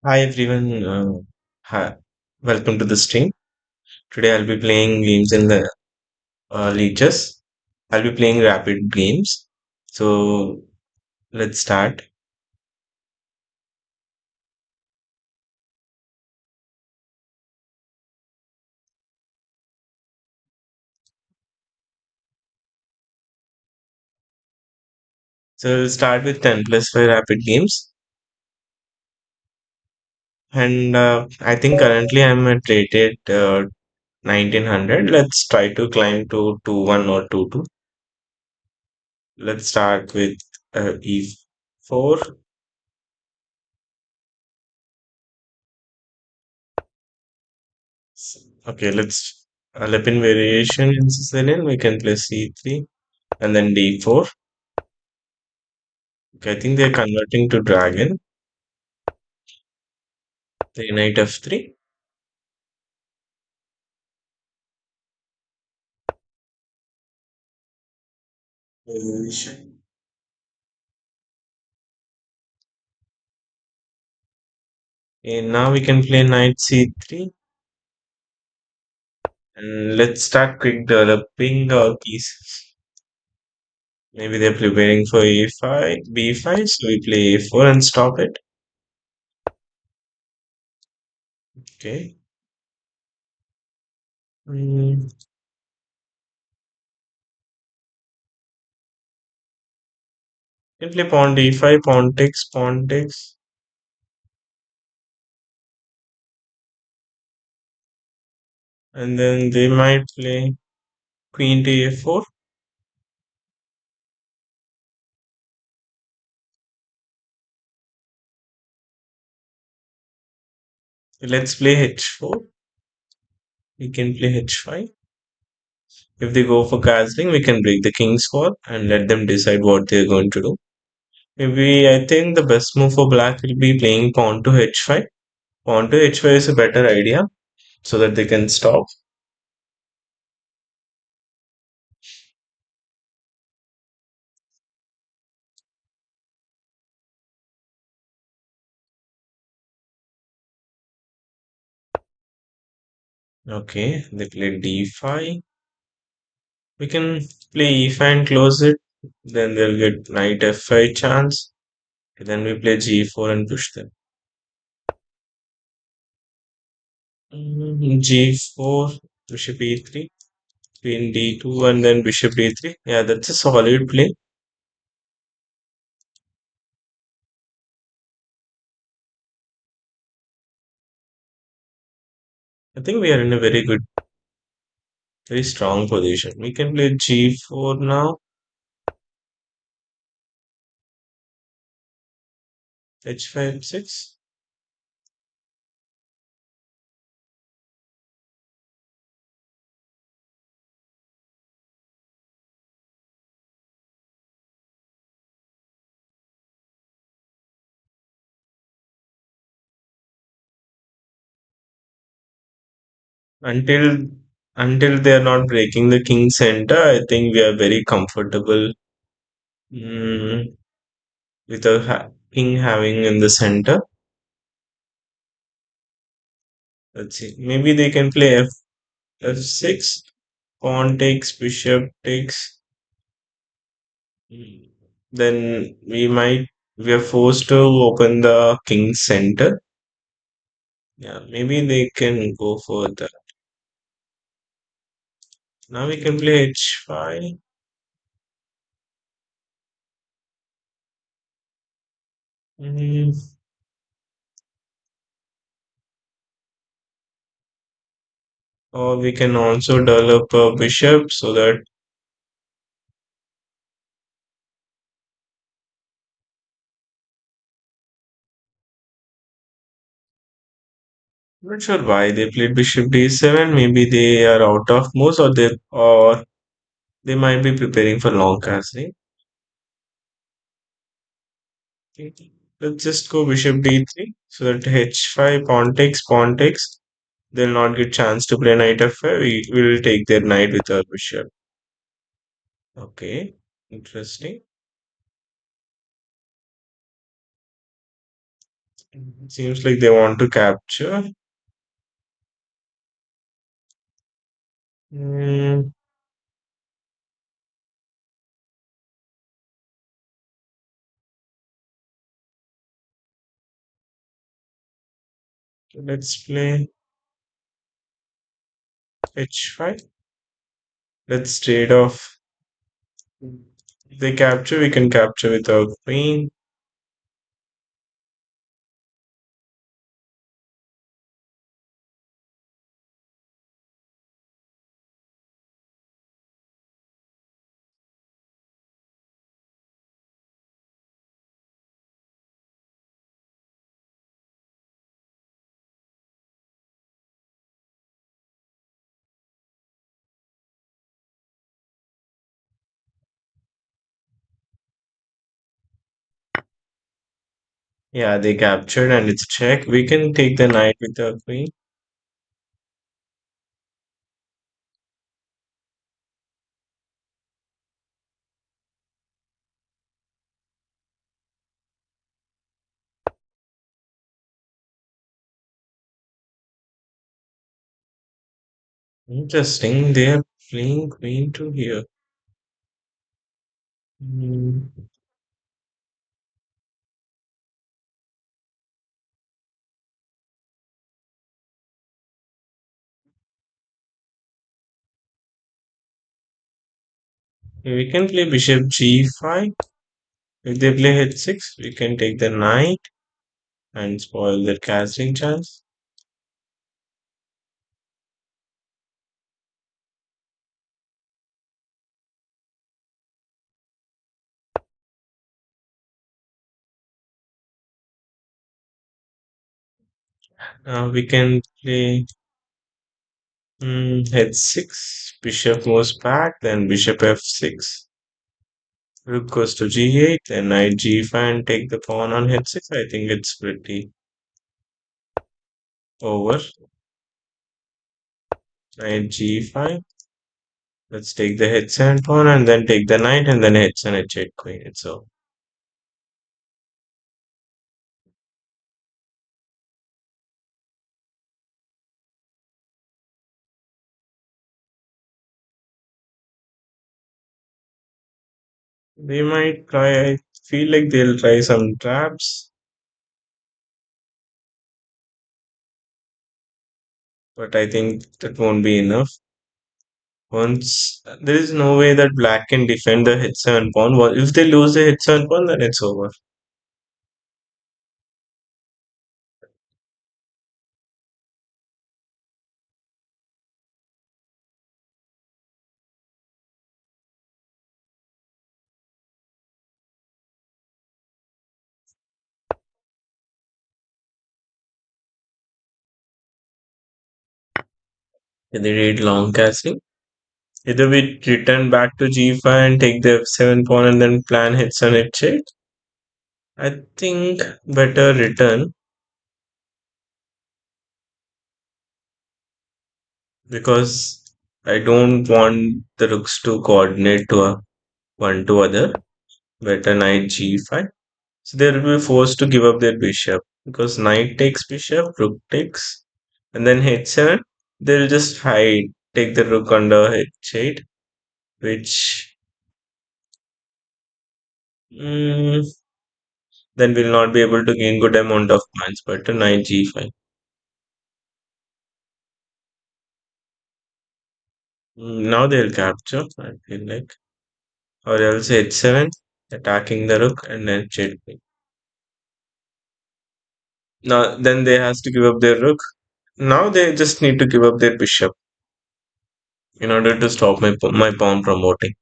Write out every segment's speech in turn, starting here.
Hi everyone, hi. Welcome to the stream. Today I'll be playing games in the leeches. I'll be playing rapid games. So let's start. So we'll start with 10 plus 5 rapid games. And I think currently I'm at rated 1900. Let's try to climb to 2-1 or 2-2. Let's start with e4. Okay, let's Alpine variation in Sicilian. We can play c3 and then d4. Okay, I think they're converting to dragon. The knight f3. Position. And now we can play knight c3. And let's start quick developing our pieces. Maybe they're preparing for a5, b5, so we play a4 and stop it. Okay. Mm, can play pawn d5, pawn takes, and then they might play queen to a4. Let's play h4. We can play h5. If they go for castling, we can break the king's wall and let them decide what they're going to do. Maybe I think the best move for black will be playing pawn to h5. Pawn to h5 is a better idea so that they can stop. Okay, they play d5. We can play e5 and close it. Then they'll get knight f5 chance. Then we play g4 and push them. G4, bishop e3, queen d2, and then bishop d3. Yeah, that's a solid play. I think we are in a very good, very strong position. We can play g4 now, h5, 6. Until they are not breaking the king center, I think we are very comfortable mm, with a king having in the center. Let's see. Maybe they can play f6, pawn takes, bishop takes. Mm, Then we are forced to open the king center. Yeah, maybe they can go for that. Now we can play h5. Mm, or we can also develop a bishop so that not sure why they played bishop d7. Maybe they are out of moves, or they might be preparing for long castling. Okay. Let's just go bishop d3 so that h5 pawn takes. They'll not get chance to play knight f5. We will take their knight with our bishop. Okay, interesting. Seems like they want to capture. Mm, let's play h5. Let's trade off. If they capture, we can capture with our queen. Yeah, they captured and it's check. We can take the knight with our queen. Interesting. They are playing queen to here. Hmm. We can play bishop g5. If they play h6, we can take the knight and spoil their castling chance. We can play h6, bishop moves back, then bishop f6. Rook goes to g8, then knight g5 and take the pawn on h6. I think it's pretty over. Knight g5. Let's take the h7 pawn and then take the knight and then h7 h8 queen. It's over. They might try, I feel like they'll try some traps, but I think that won't be enough. Once there is no way that black can defend the h7 pawn. If they lose the h7 pawn, then it's over. They did long castling. Either we return back to g5 and take the f7 pawn and then plan h7 h8. I think better return because I don't want the rooks to coordinate to a one to other. Better knight g5. So they will be forced to give up their bishop because knight takes bishop, rook takes, and then h7. They'll just hide, take the rook under h8, which mm, then will not be able to gain good amount of points. But knight g5. Now they'll capture, I feel like, or else h7, attacking the rook and then h8. Now then they has to give up their rook. Now they just need to give up their bishop in order to stop my pawn from voting.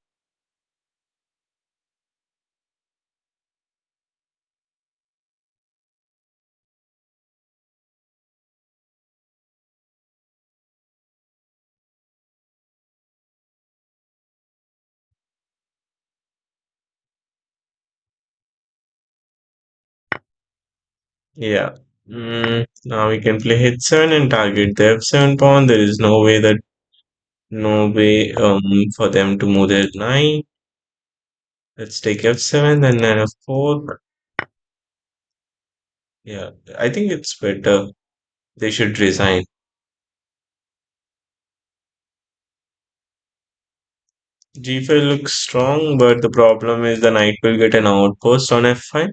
Yeah. Now we can play h7 and target the f7 pawn. There is no way for them to move their knight. Let's take f7, then knight f4. Yeah, I think it's better. They should resign. G5 looks strong, but the problem is the knight will get an outpost on F5.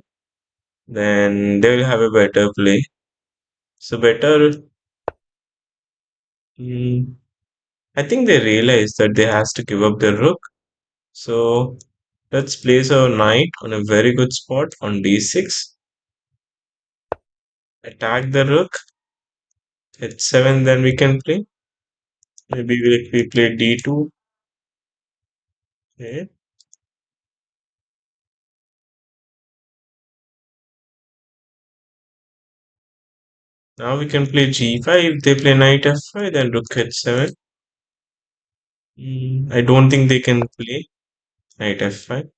Then they will have a better play. So better. mm, I think they realize that they has to give up their rook. So let's place our knight on a very good spot on D6. Attack the rook. H7. Then we can play. Maybe we play D2. Okay. Now we can play G5. If they play knight F5, then rook H7. I don't think they can play knight F5.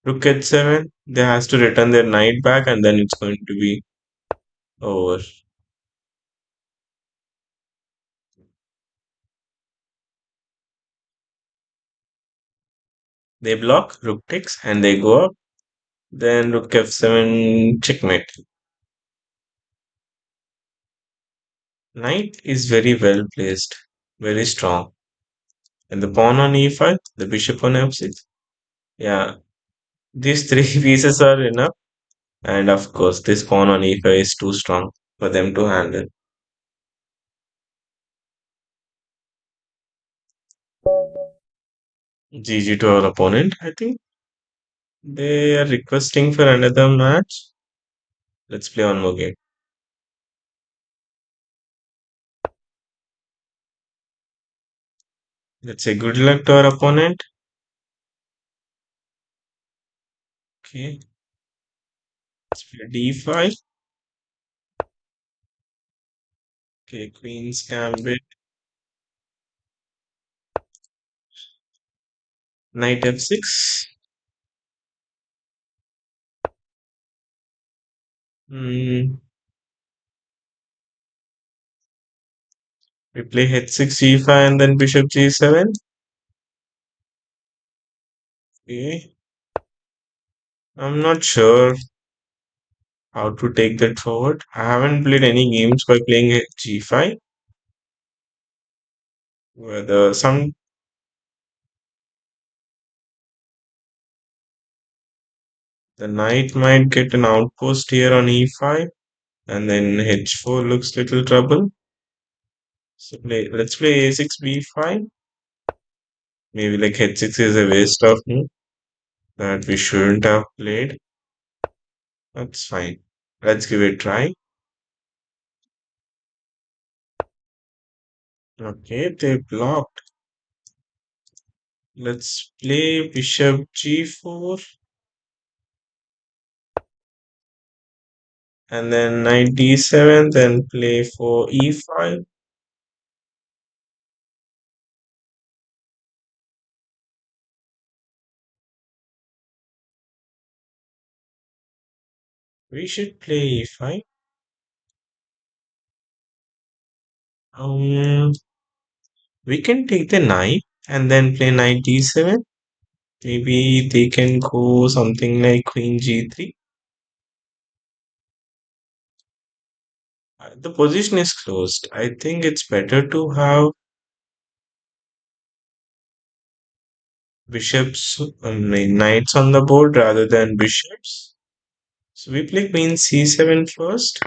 Rook H7. They has to return their knight back, and then it's going to be over. They block, rook takes, and they go up. Then rook F7, checkmate. Knight is very well placed, very strong. And the pawn on E5, the bishop on F6. Yeah, these three pieces are enough. And of course, this pawn on E5 is too strong for them to handle. GG to our opponent. I think they are requesting for another match. Let's play one more game. Let's say good luck to our opponent. Okay, let's play D5. Okay, Queen's Gambit, Knight F6. Hmm, we play H6, G5, and then Bishop G7. Okay, I'm not sure how to take that forward. I haven't played any games by playing G5. Whether some the knight might get an outpost here on E5, and then H4 looks little trouble. So let's play A6, B5. Maybe like H6 is a waste of move that we shouldn't have played. That's fine. Let's give it a try. Okay, they blocked. Let's play bishop G4 and then knight D7, then play for E5. We should play E5. Um, we can take the knight and then play knight D7. Maybe they can go something like queen G3. The position is closed. I think it's better to have bishops, knights on the board rather than bishops. So we play queen C7 first.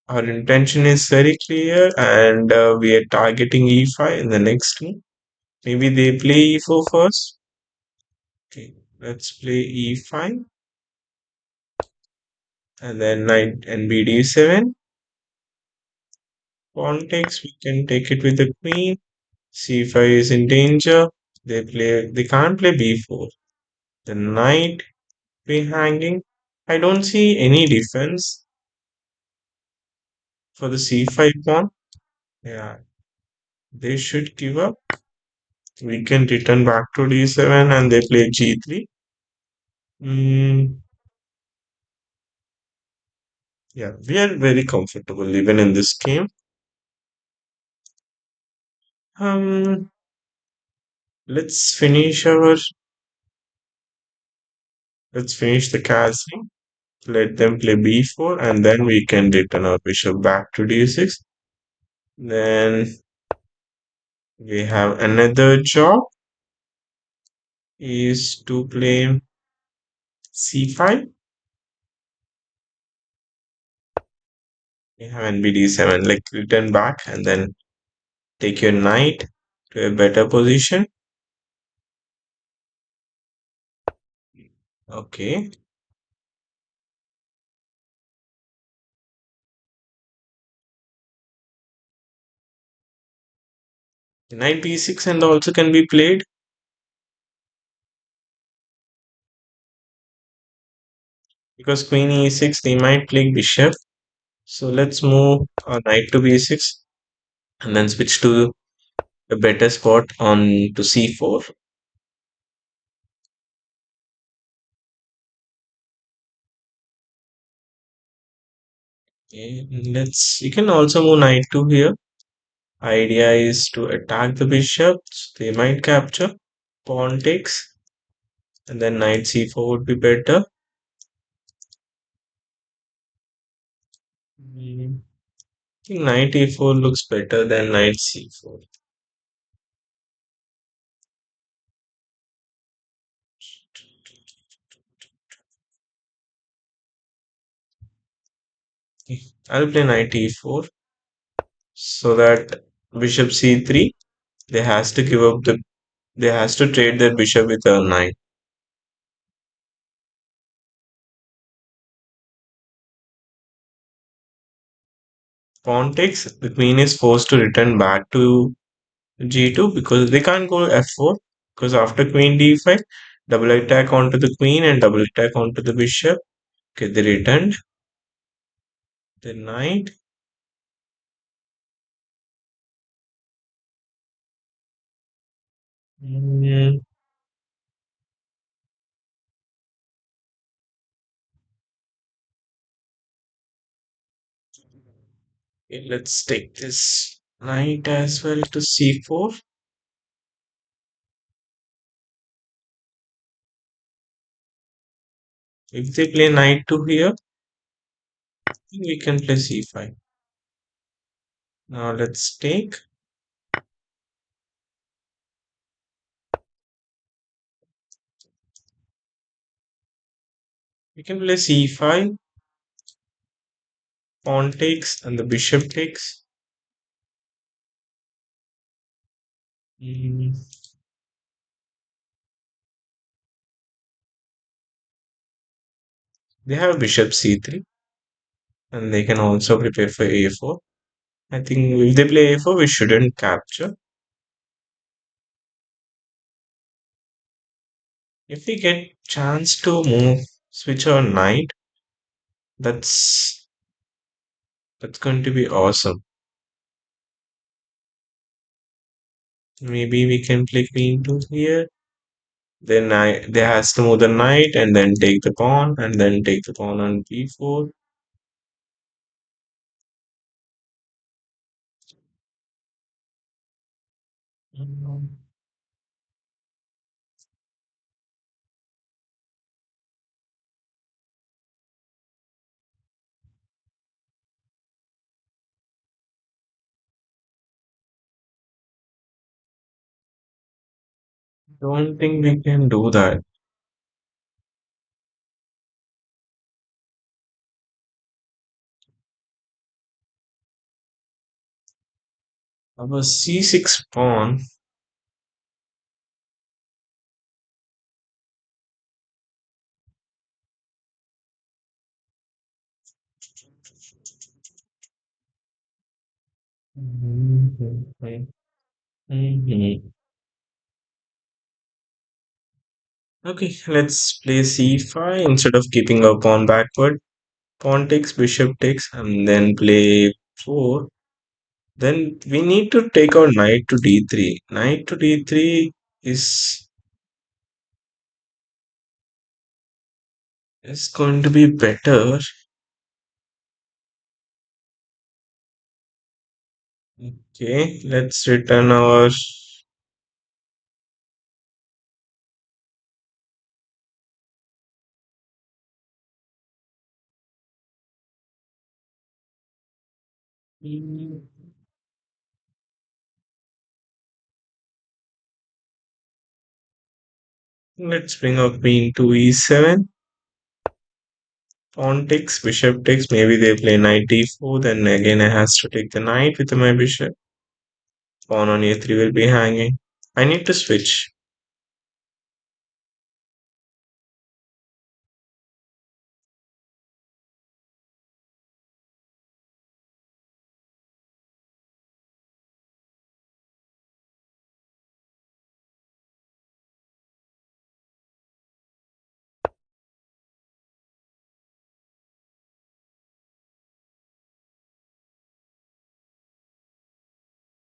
Our intention is very clear, and we are targeting E5 in the next move. Maybe they play E4 first. Okay, let's play E5 and then knight and BD7. Pawn takes, we can take it with the queen. C5 is in danger. They can't play B4. The knight be hanging. I don't see any defense for the C5 pawn. Yeah, they should give up. We can return back to D7 and they play G3. Mm, yeah, we are very comfortable even in this game. Um, Let's finish our let's finish the castling. Let them play b4 and then we can return our bishop back to d6. Then we have another job is to play c5. We have nbd7, like return back and then take your knight to a better position. Okay. Knight b6 and also can be played because queen e6 they might play bishop. So let's move our knight to b6 and then switch to a better spot on to c4. Okay, let's you can also move knight to here. Idea is to attack the bishops. They might capture. Pawn takes, and then knight c4 would be better. Mm, I think knight e4 looks better than knight c4. Okay, I'll play knight e4 so that bishop c3. They has to give up the. They has to trade their bishop with a knight. Pawn takes. The queen is forced to return back to g2 because they can't go f4 because after queen d5, double attack onto the queen and double attack onto the bishop. Okay, they returned the knight. Mm, okay, let's take this knight as well to c4. If they play knight to here, we can play c5. Now let's take. We can play c5, pawn takes, and the bishop takes. Mm, they have bishop c3, and they can also prepare for a4. I think if they play a4, we shouldn't capture. If we get chance to move, switch our knight, that's that's going to be awesome. Maybe we can play queen to here. Then I they has to move the knight and then take the pawn and then take the pawn on b4. Mm, don't think we can do that. Our c6 pawn. Mhm, mhm. Okay, let's play c5 instead of keeping our pawn backward. Pawn takes, bishop takes, and then play 4. Then we need to take our knight to d3. Knight to d3 is is going to be better. Okay, let's return our Mm, Let's bring our queen to e7. Pawn takes, bishop takes. Maybe they play knight d4. Then again, I has to take the knight with my bishop. Pawn on a3 will be hanging. I need to switch.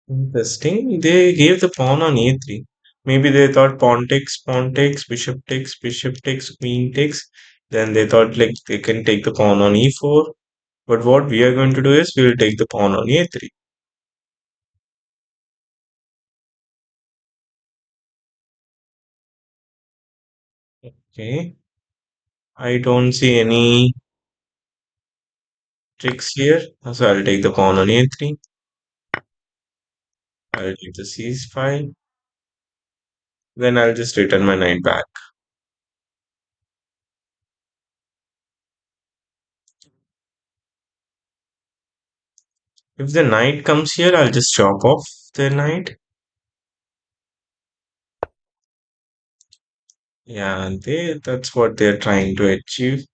Interesting. They gave the pawn on a3. Maybe they thought pawn takes, bishop takes, queen takes. Then they thought like they can take the pawn on e4. But what we are going to do is we will take the pawn on a3. Okay. I don't see any tricks here. So I'll take the pawn on a3. I'll take the c file. Then I'll just return my knight back. If the knight comes here, I'll just chop off the knight. Yeah, that's what they're trying to achieve.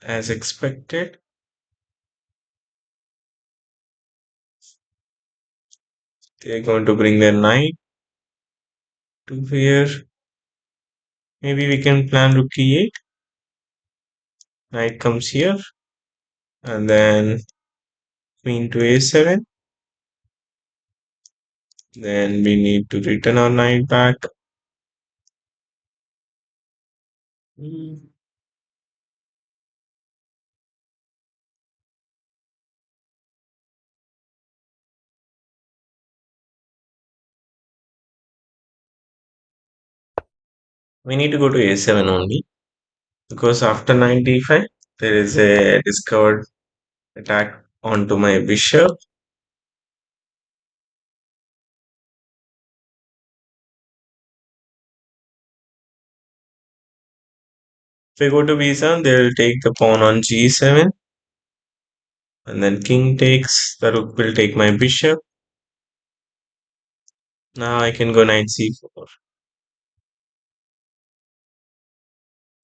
As expected, they're going to bring their knight to here. Maybe we can plan rook e8. Knight comes here, and then queen to a7. Then we need to return our knight back. Mm, We need to go to a7 only because after knight d5, there is a discovered attack onto my bishop. If I go to b7, they'll take the pawn on g7, and then king takes. The rook will take my bishop. Now I can go knight c4.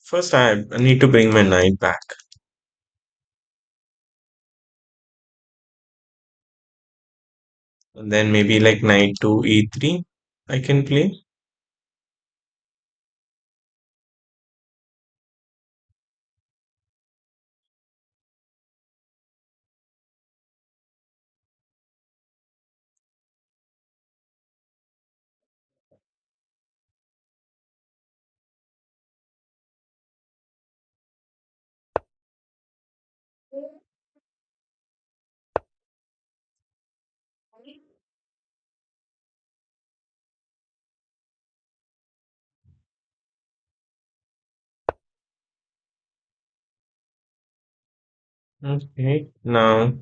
First, I need to bring my knight back. And then maybe like knight to e3 I can play. Okay. Now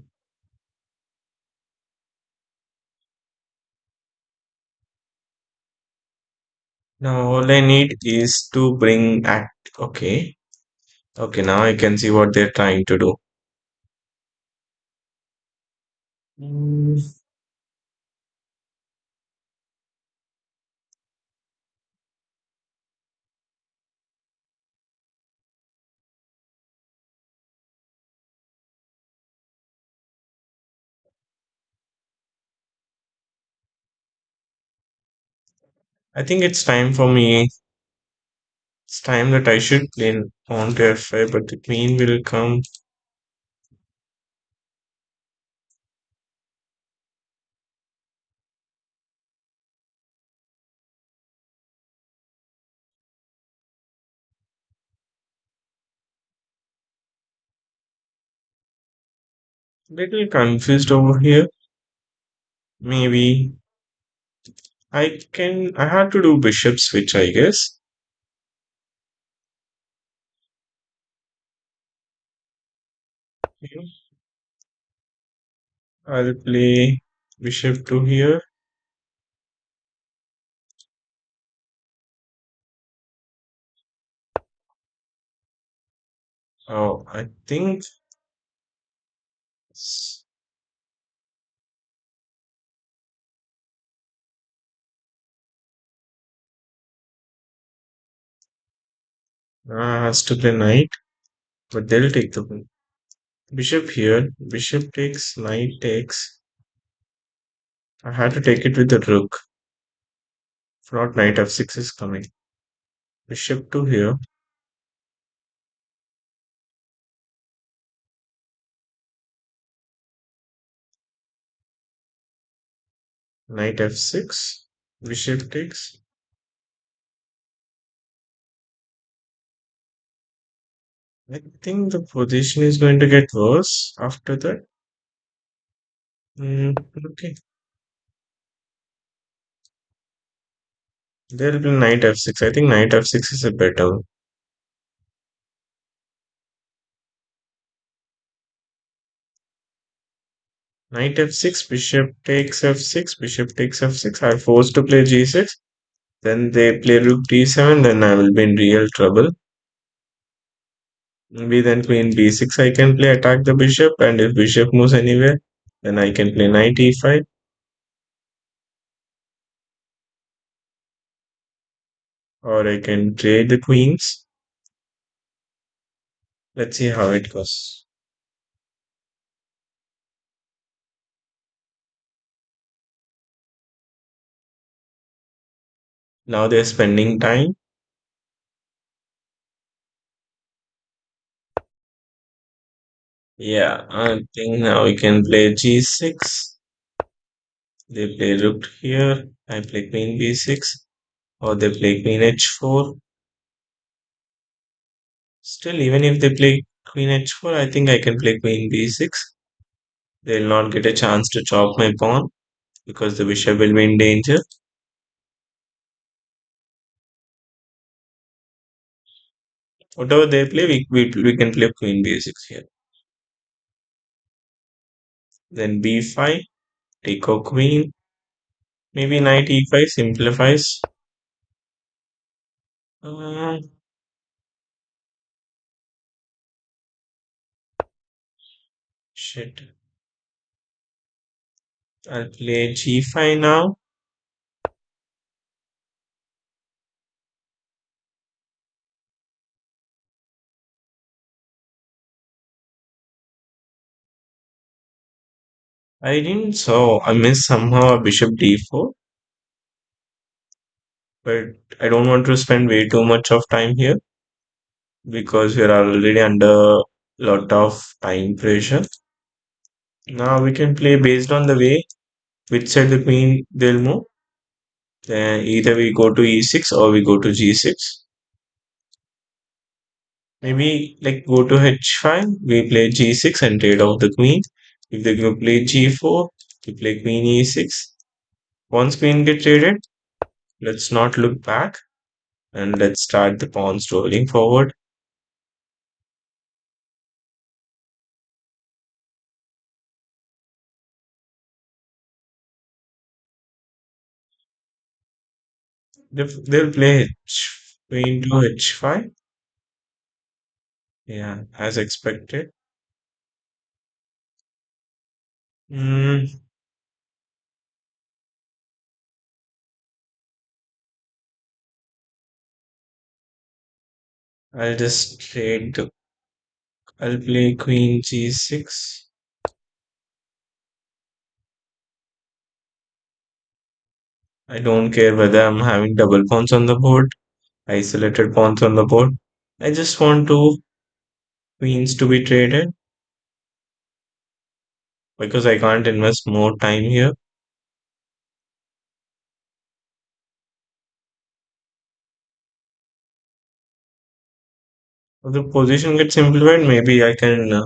all I need is to bring act. Okay. Okay, now I can see what they're trying to do. Mm, I think it's time for me. It's time that I should play on to f5, but the queen will come. Little confused over here. Maybe I have to do bishop switch, I guess. Okay. I'll play bishop to here. Oh, I think has to play knight, but they'll take the queen. Bishop here. Bishop takes, knight takes. I had to take it with the rook. If not, knight f6 is coming. Bishop to here. Knight f6. Bishop takes. I think the position is going to get worse after that. Okay. There'll be knight f6. I think knight f6 is a better. Knight f6, bishop takes f6, bishop takes f6. I'm forced to play g6. Then they play rook d7, then I will be in real trouble. Maybe then queen b6 I can play, attack the bishop, and if bishop moves anywhere, then I can play knight e5, or I can trade the queens. Let's see how it goes. Now they're spending time. Yeah, I think now we can play g6. They play rook here. I play queen b6, or they play queen h4. Still, even if they play queen h4, I think I can play queen b6. They'll not get a chance to chop my pawn because the bishop will be in danger. Whatever they play, we can play queen b6 here. Then b5, take a queen. Maybe knight e5 simplifies. Uh, shit. I'll play g5 now. I didn't saw. I missed somehow a bishop d4, but I don't want to spend way too much of time here because we are already under a lot of time pressure. Now we can play based on the way which side the queen they'll move. Then either we go to e6 or we go to g6. Maybe like go to h5, we play g6 and trade off the queen. If they go play g4, we play queen e6. Once queen get traded, let's not look back and let's start the pawns rolling forward. They'll play queen to h5. Yeah, as expected. Hmm, I'll just trade. I'll play queen g6. I don't care whether I'm having double pawns on the board, isolated pawns on the board. I just want two queens to be traded because I can't invest more time here. If the position gets simplified, maybe I can.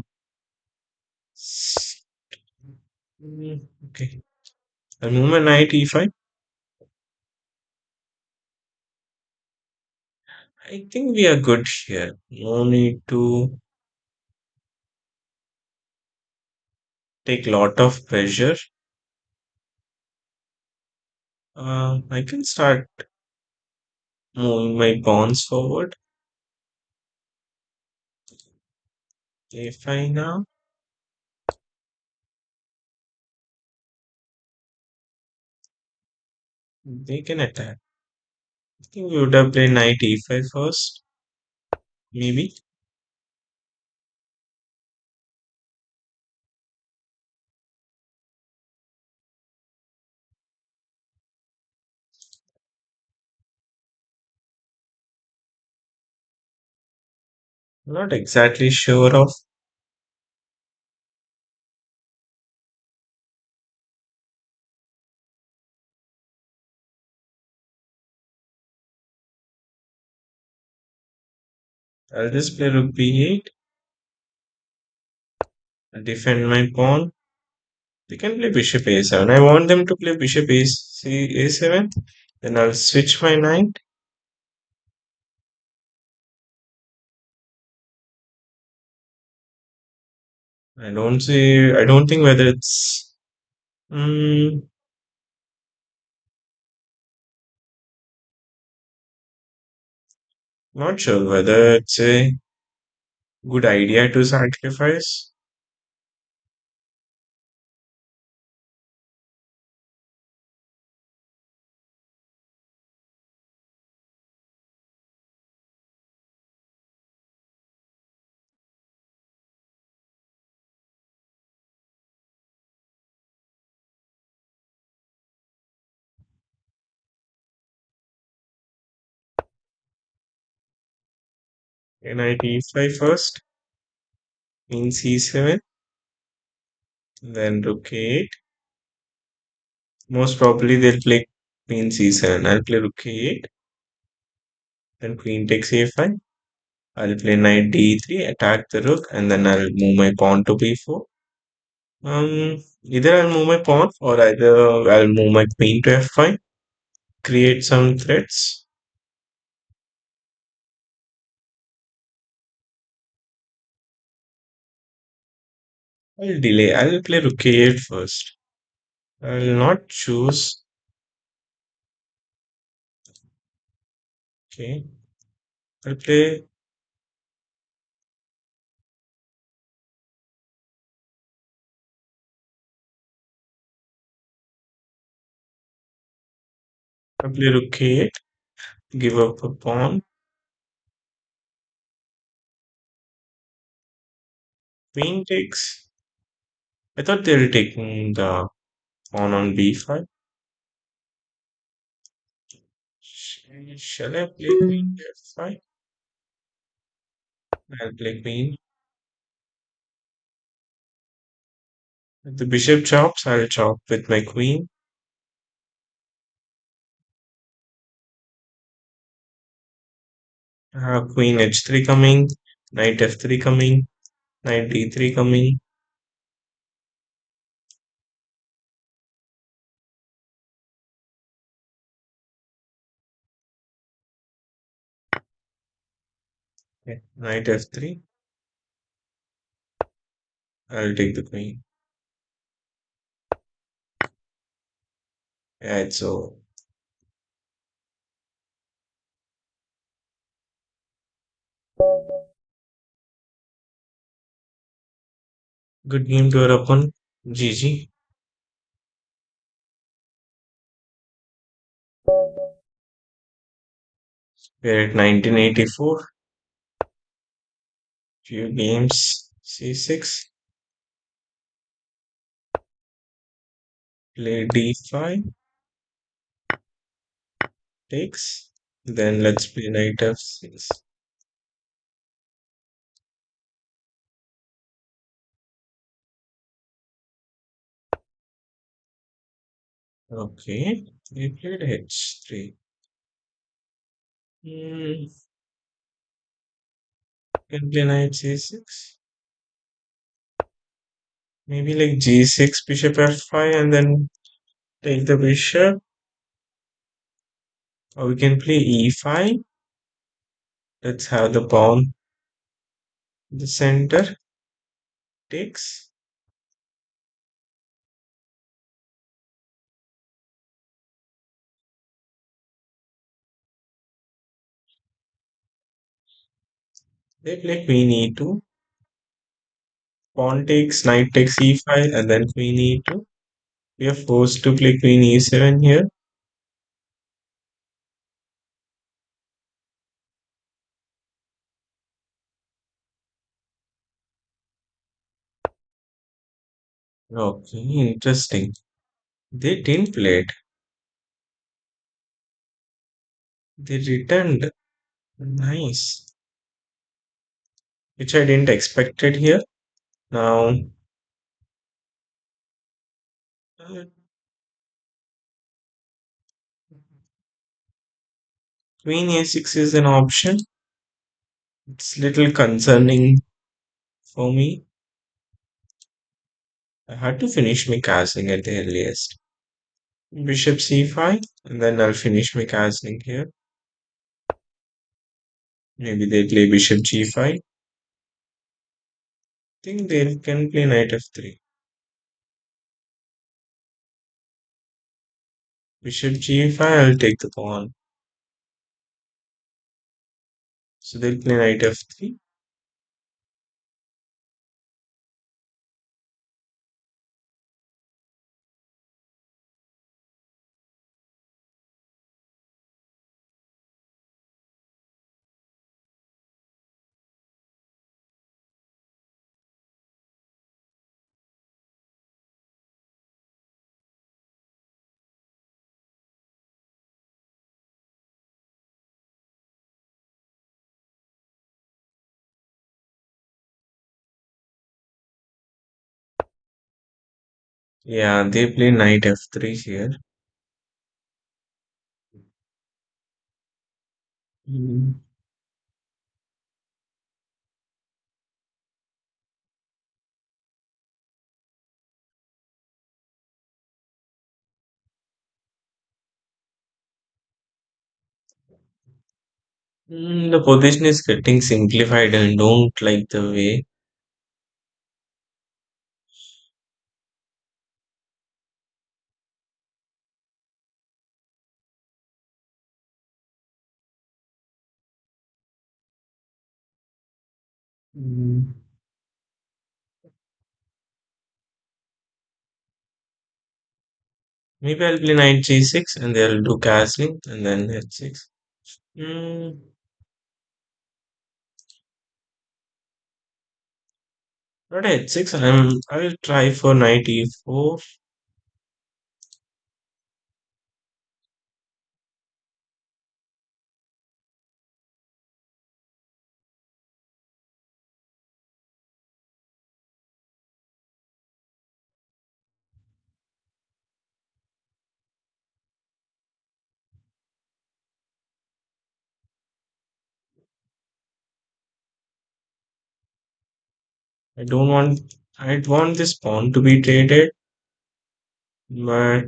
Okay, I'll move my knight e5. I think we are good here. No need to. take lot of pressure. I can start moving my pawns forward. If I now, they can attack. I think we would have played knight e5 first, maybe. Not exactly sure of. I'll just play rook b8 and defend my pawn. They can play bishop a7. I want them to play bishop a7. Then I'll switch my knight. I don't think whether it's. Mm, Not sure whether it's a good idea to sacrifice. Knight e5 first, queen c7, then rook a8. Most probably they'll play queen c7. I'll play rook a8, then queen takes a5. I'll play knight d3, attack the rook, and then I'll move my pawn to b4. Either I'll move my pawn or either I'll move my queen to f5, create some threats. I'll delay. I'll play rook a8 first. I'll not choose. Okay. I'll play. I'll play rook a8. Give up a pawn. Queen takes. I thought they were taking the pawn on b5. Shall I play queen to f5? I'll play queen. If the bishop chops, I'll chop with my queen. Queen h3 coming. Knight f3 coming. Knight d3 coming. Okay. Knight f3. I'll take the queen. Yeah, it's so good game to our opponent. GG. We're at 1984. Few games. c6. Play d5. Takes. Then let's play knight f6. Okay. We played h3. Hmm. Can play knight c6. Maybe like g6, bishop f5, and then take the bishop. Or we can play e5. Let's have the pawn in the center. Takes. They play queen e2, pawn takes, knight takes e5, and then queen e2. We are forced to play queen e7 here. Okay, interesting. They didn't play it. They returned. Nice. Which I didn't expect it here. Now, uh, queen a6 is an option. It's little concerning for me. I had to finish my castling at the earliest. Bishop c5, and then I'll finish my castling here. Maybe they play bishop g5. Think they can play knight f3. Bishop g5, I'll take the pawn. So they'll play knight f3. Yeah, they play knight f3 here. Mm. The position is getting simplified and don't like the way. Mm. Maybe I'll play knight g6 and they'll do castling and then h6. Mm. Not h6. I'll try for knight e4. I don't want. I want this pawn to be traded, but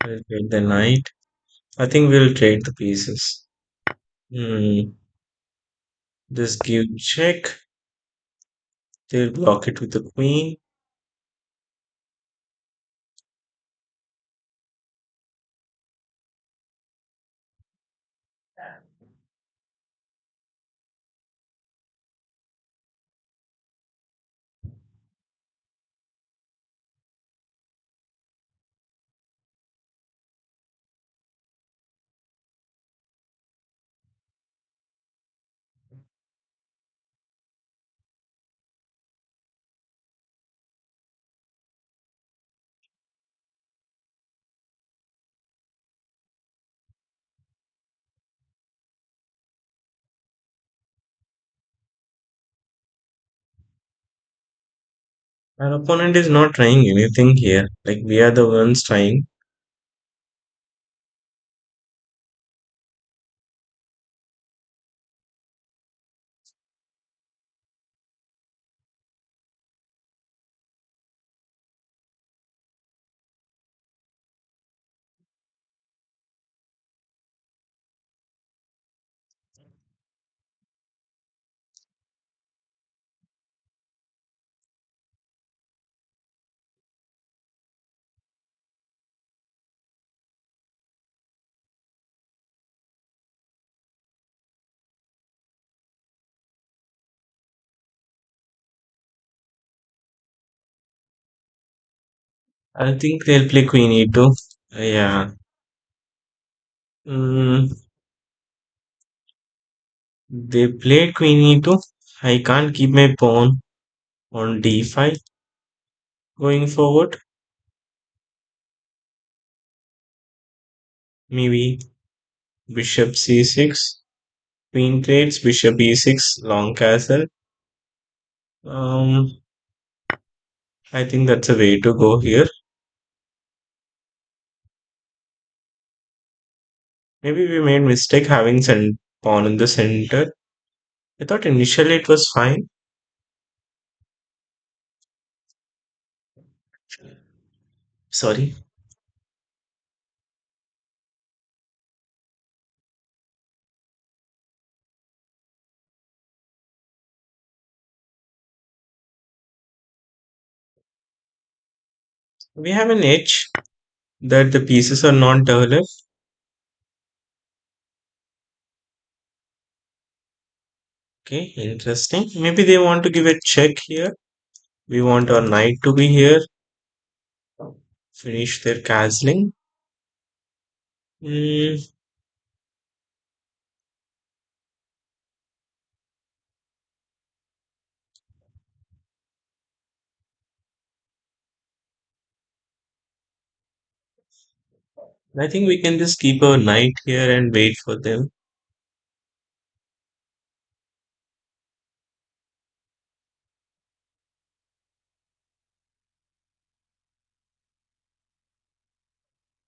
I'll trade the knight. I think we'll trade the pieces. Hmm. Just give check. They'll block it with the queen. Our opponent is not trying anything here. Like we are the ones trying. I think they'll play queen e2. Yeah. Mm, they played queen e2. I can't keep my pawn on d5 going forward. Maybe bishop c6. Queen trades, bishop e6, long castle. Um, I think that's a way to go here. Maybe we made mistake having pawn in the center. I thought initially it was fine. Sorry. We have an edge that the pieces are not developed. Okay, interesting. Maybe they want to give a check here. We want our knight to be here. Finish their castling. Hmm, I think we can just keep our knight here and wait for them.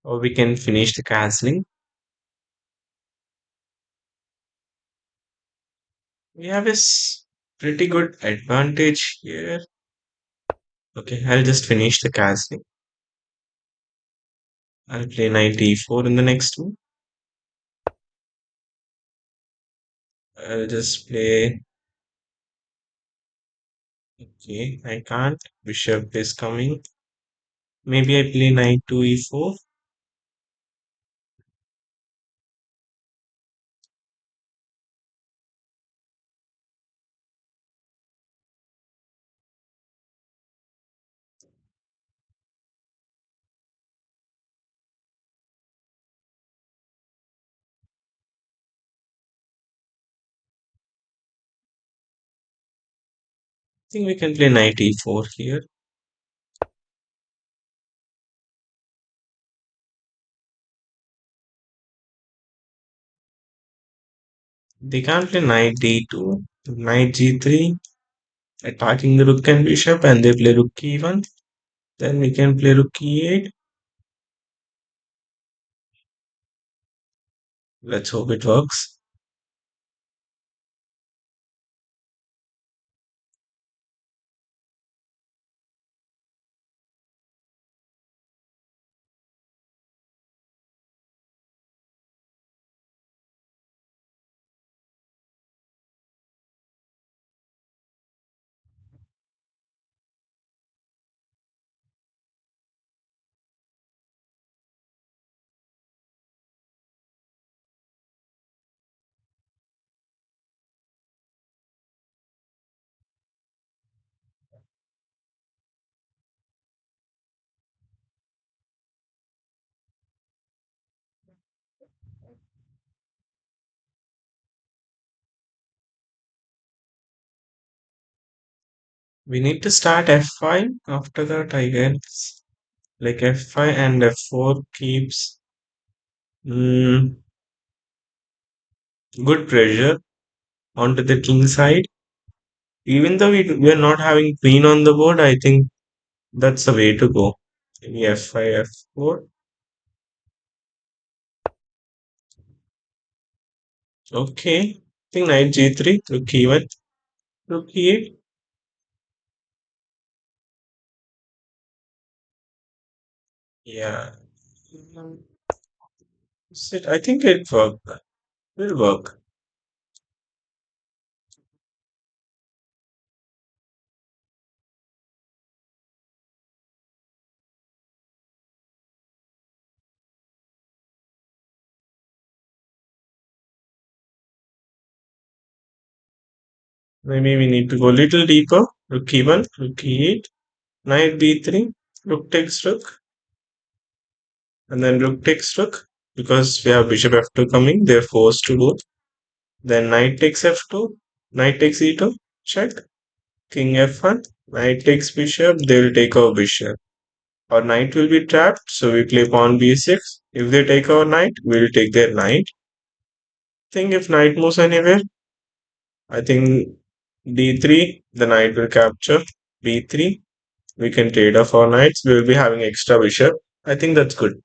Or we can finish the castling. We have pretty good advantage here. Okay, I'll just finish the castling. I'll play knight d4 in the next one. I'll just play. Okay, I can't. Bishop is coming. Maybe I play knight to e4. I think we can play knight e4 here. They can't play knight d2, knight g3, attacking the rook and bishop, and they play rook e1. Then we can play rook e8. Let's hope it works. We need to start f5 after that, I guess. Like f5 and f4 keeps good pressure onto the king side. Even though we are not having queen on the board, I think that's the way to go. Maybe f5, f4. Okay. I think knight g3, rook e1, rook e8. Yeah. Mm, I think it work. Will work. Maybe we need to go a little deeper. Rook e1, rook e8, knight b3, rook takes rook. And then rook takes rook because we have bishop f2 coming. They're forced to do. Then knight takes f2. Knight takes e2. Check. King f1. Knight takes bishop. They'll take our bishop. Our knight will be trapped, so we play pawn b6. If they take our knight, we'll take their knight. Think if knight moves anywhere, I think d3, the knight will capture. b3, we can trade off our knights. We will be having extra bishop. I think that's good.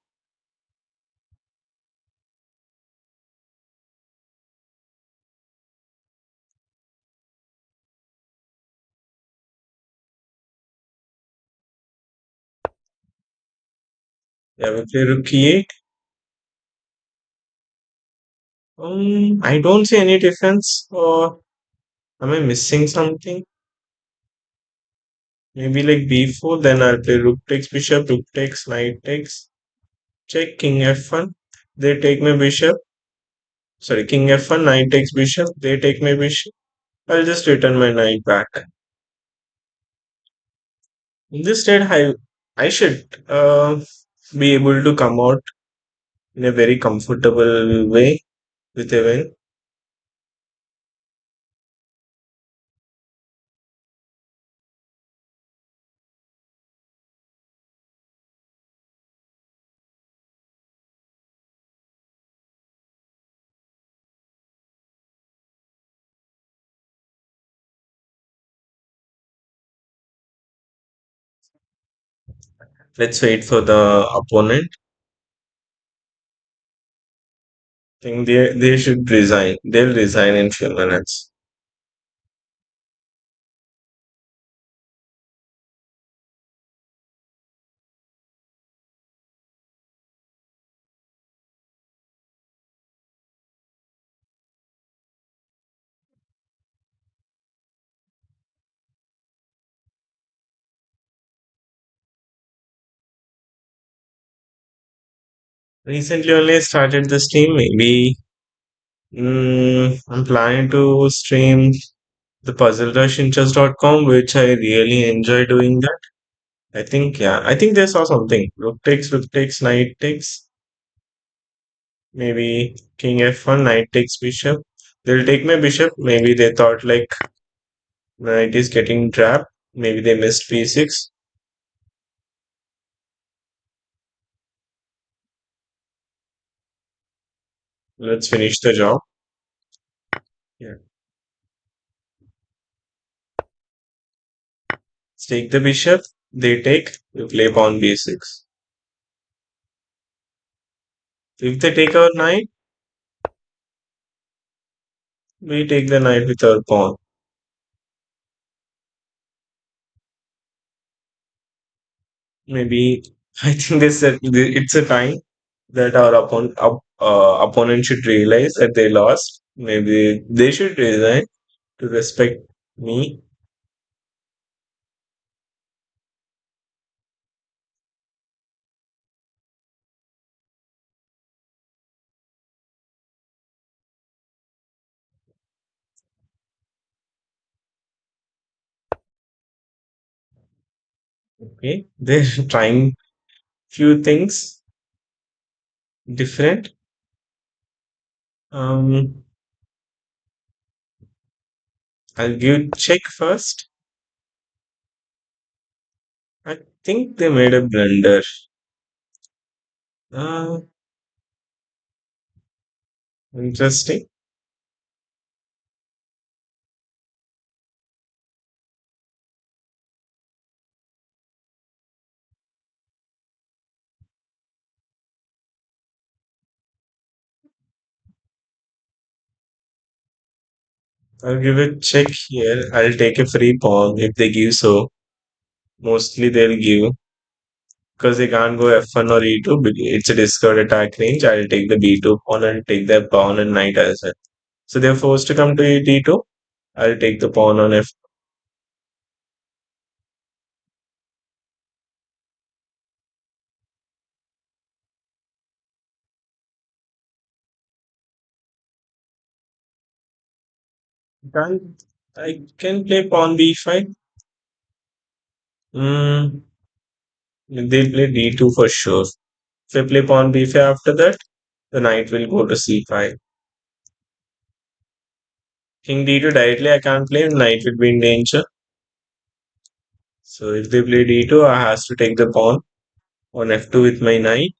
Yeah, we play rook e8. I don't see any defense, or am I missing something? Maybe like b4, then I'll play rook takes bishop, rook takes, knight takes. Check king f1. They take my bishop. Sorry, king f1, knight takes bishop. They take my bishop. I'll just return my knight back. Instead, I should be able to come out in a very comfortable way with a win. Let's wait for the opponent. I think they should resign. They'll resign in few minutes. Recently only started the stream. Maybe I'm planning to stream the puzzle-interest.com, which I really enjoy doing that. I think, yeah, I think they saw something. Rook takes, knight takes. Maybe king f1, knight takes bishop. They'll take my bishop. Maybe they thought like knight is getting trapped. Maybe they missed p6. Let's finish the job. Yeah. Let's take the bishop. They take. We play pawn b6. If they take our knight, we take the knight with our pawn. Maybe I think it's a time that our opponent should realize that they lost. Maybe they should resign to respect me. Okay, they're trying few things different. Um, I'll give check first. I think they made a blunder. Uh, Interesting. I'll give a check here. I'll take a free pawn if they give so. Mostly they'll give because they can't go f1 or e2. It's a discard attack range. I'll take the b2 pawn and take their pawn and knight as well. So they're forced to come to d2. I'll take the pawn on f. Can I can play pawn b5. Mm, they'll play d2 for sure. If I play pawn b5 after that, the knight will go to c5. King d2 directly I can't play, knight will be in danger. So if they play d2, I has to take the pawn on f2 with my knight.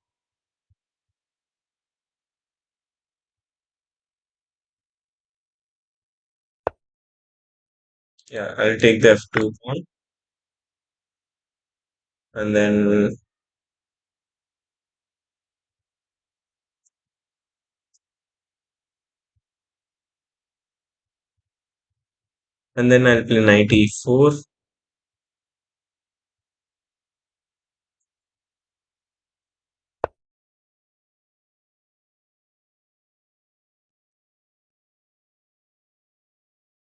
Yeah, I'll take the f2 pawn, and then I'll play knight e4.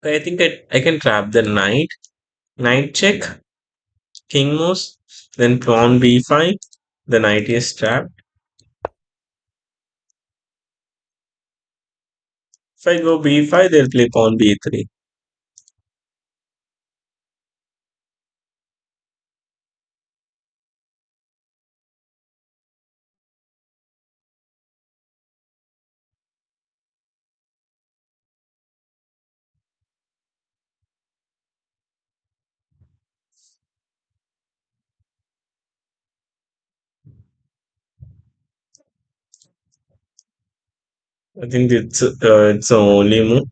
I think I can trap the knight. Knight check, king moves, then pawn b5. The knight is trapped. If I go b5, they'll play pawn b3. I think it's the only move.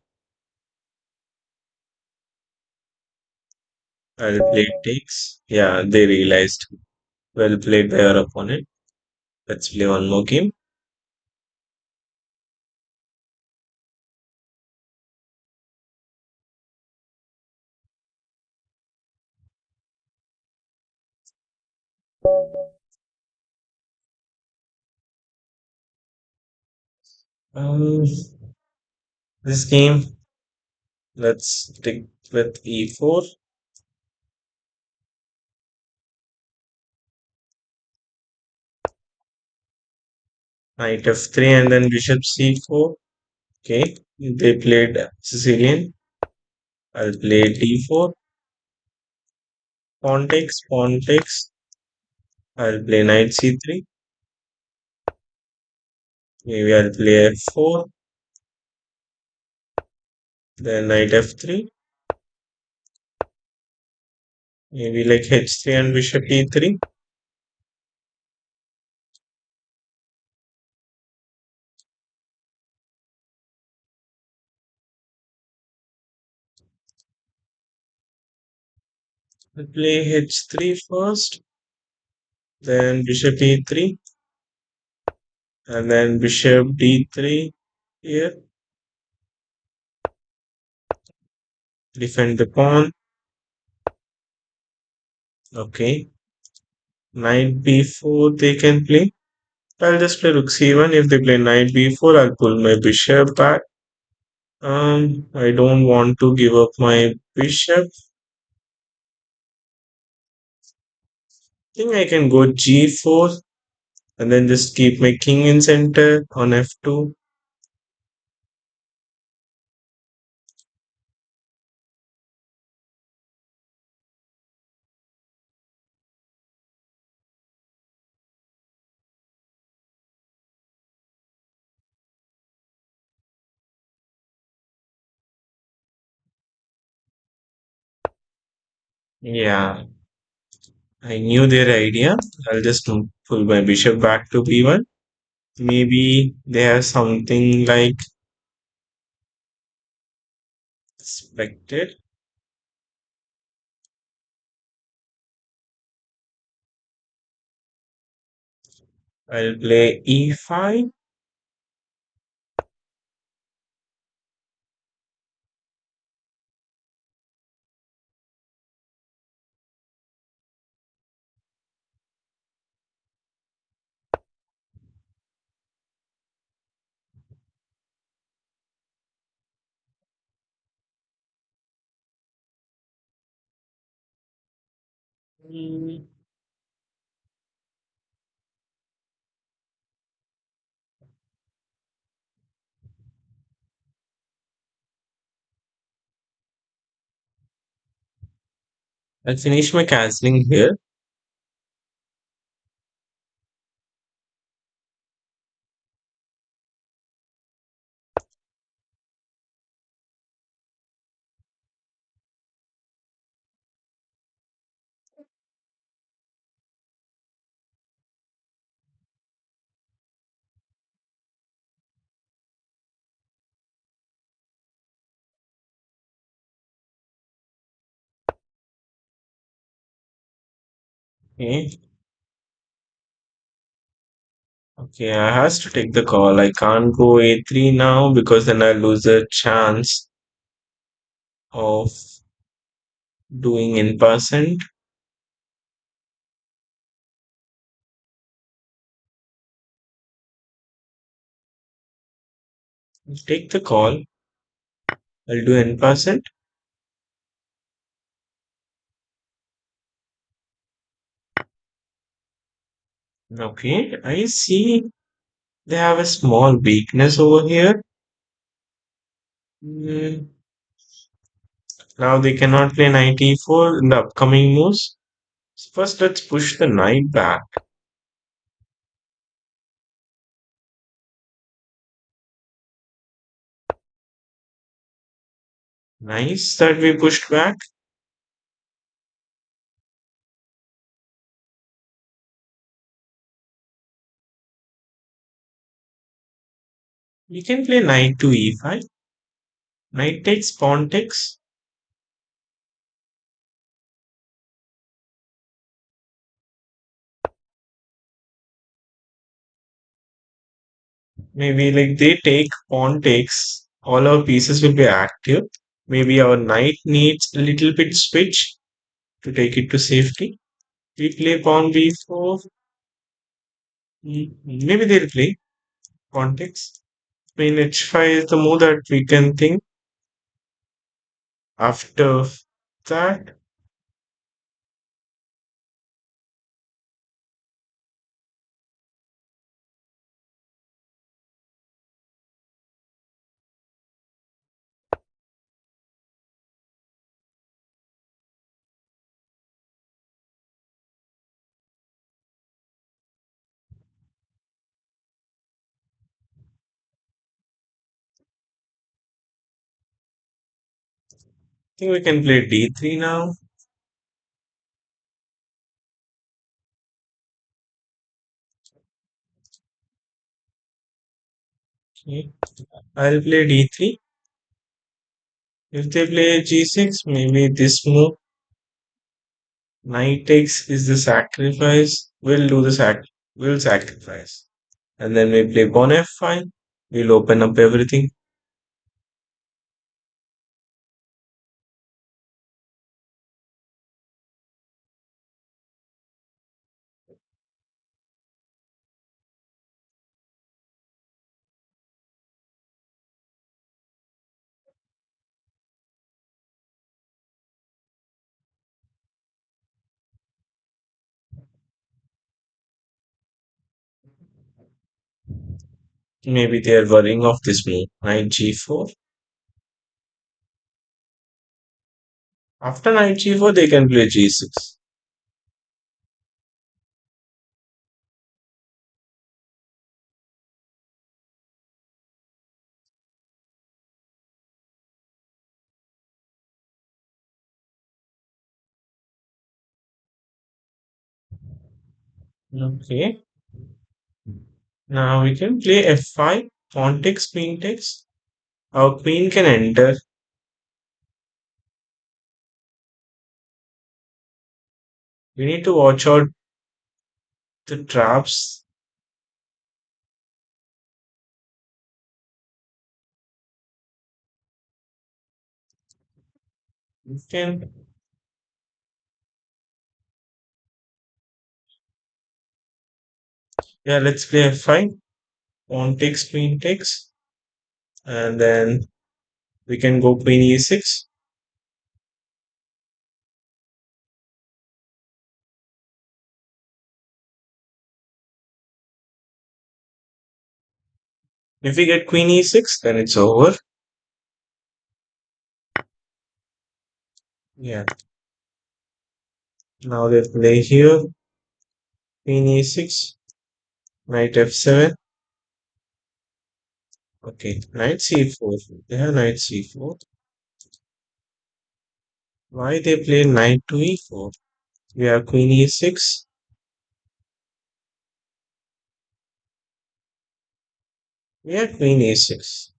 I'll play takes. Yeah, they realized. Well played by our opponent. Let's play one more game. Um, this game, let's stick with e4, knight f3, and then bishop c4. Okay, they played Sicilian. I'll play d4, pawn takes. I'll play knight c3. Maybe I'll play f4, then knight f3. Maybe like h3 and bishop e3. I'll play h3 first, then bishop e3, and then bishop d3 here. Defend the pawn. Okay. Knight b4 they can play. I'll just play rook c1. If they play knight b4, I'll pull my bishop back. I don't want to give up my bishop. I think I can go g4 and then just keep my king in center on f2. Yeah, I knew their idea. I'll just pull my bishop back to b1. Maybe they have something like expected. I'll play e5. Mm, I'll finish my cancelling here. Okay. Okay, I has to take the call. I can't go A3 now because then I lose a chance of doing in person. Take the call. I'll do in person. Okay, I see they have a small weakness over here. Hmm, now they cannot play knight e4 in the upcoming moves. So first, let's push the knight back. Nice that we pushed back. We can play knight to e5. Knight takes, pawn takes. Maybe like they take, pawn takes. All our pieces will be active. Maybe our knight needs a little bit switch to take it to safety. We play pawn b4. Maybe they'll play pawn takes. Queen h5 is the move that we can think. After that, I think we can play d3 now. Okay. I'll play d3. If they play g6, maybe this move. Knight takes is the sacrifice. We'll do the we'll sacrifice. And then we play pawn f5. We'll open up everything. Maybe they are worrying of this move. Knight g4. After knight g4, they can play g6. Okay. Now we can play f5. Pawn takes, queen takes. Our queen can enter. We need to watch out the traps. We can, yeah, let's play f5. Pawn takes, queen takes. And then we can go queen e6. If we get queen e6, then it's over. Yeah. Now they play here. Queen e6. Knight f7. Okay. Knight c4. They have knight c4. Why they play knight to e4? We have queen e6. We have queen a6.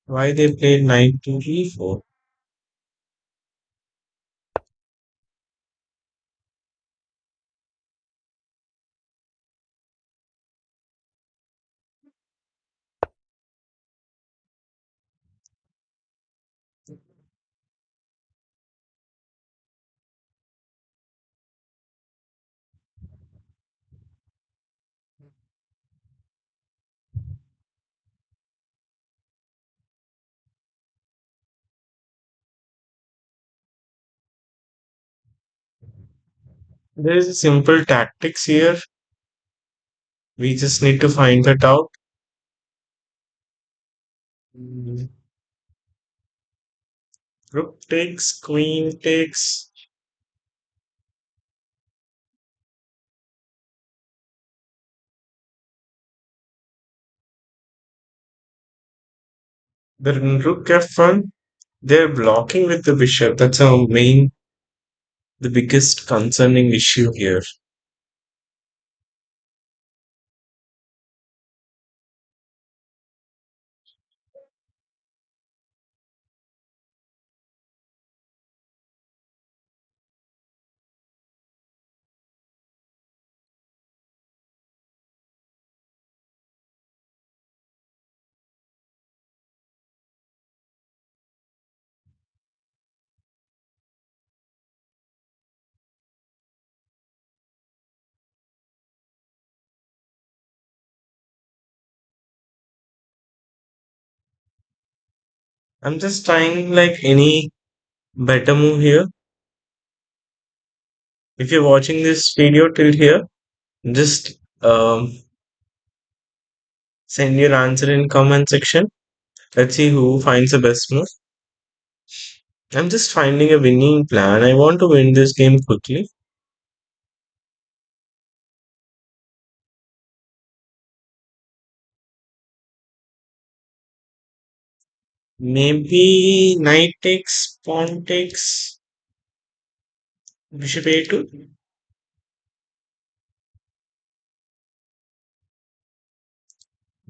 Why they played knight to e4? There is a simple tactics here. We just need to find that out. Mm, Rook takes, queen takes. The rook f1. They're blocking with the bishop. That's our main, the biggest concerning issue here. I'm just trying like any better move here. If you're watching this video till here, just send your answer in comment section. Let's see who finds the best move. I'm just finding a winning plan. I want to win this game quickly. Maybe knight takes, pawn takes, bishop a2.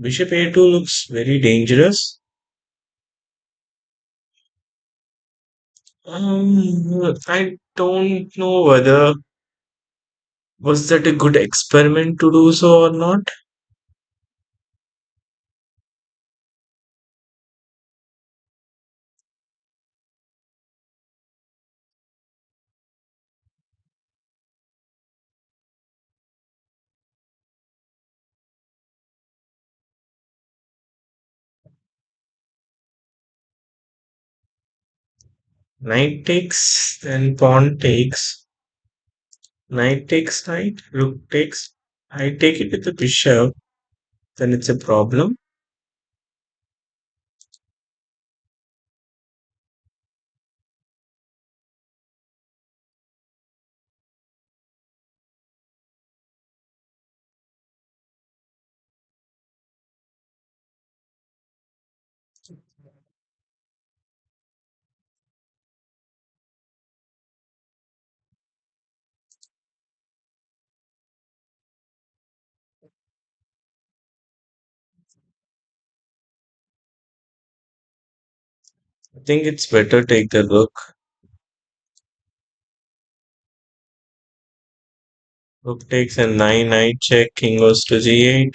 Bishop a2 looks very dangerous. I don't know whether was that a good experiment to do so or not. Knight takes, then pawn takes. Knight takes knight, rook takes. I take it with the bishop, then it's a problem. I think it's better take the rook. Rook takes a 9, knight check, king goes to g8,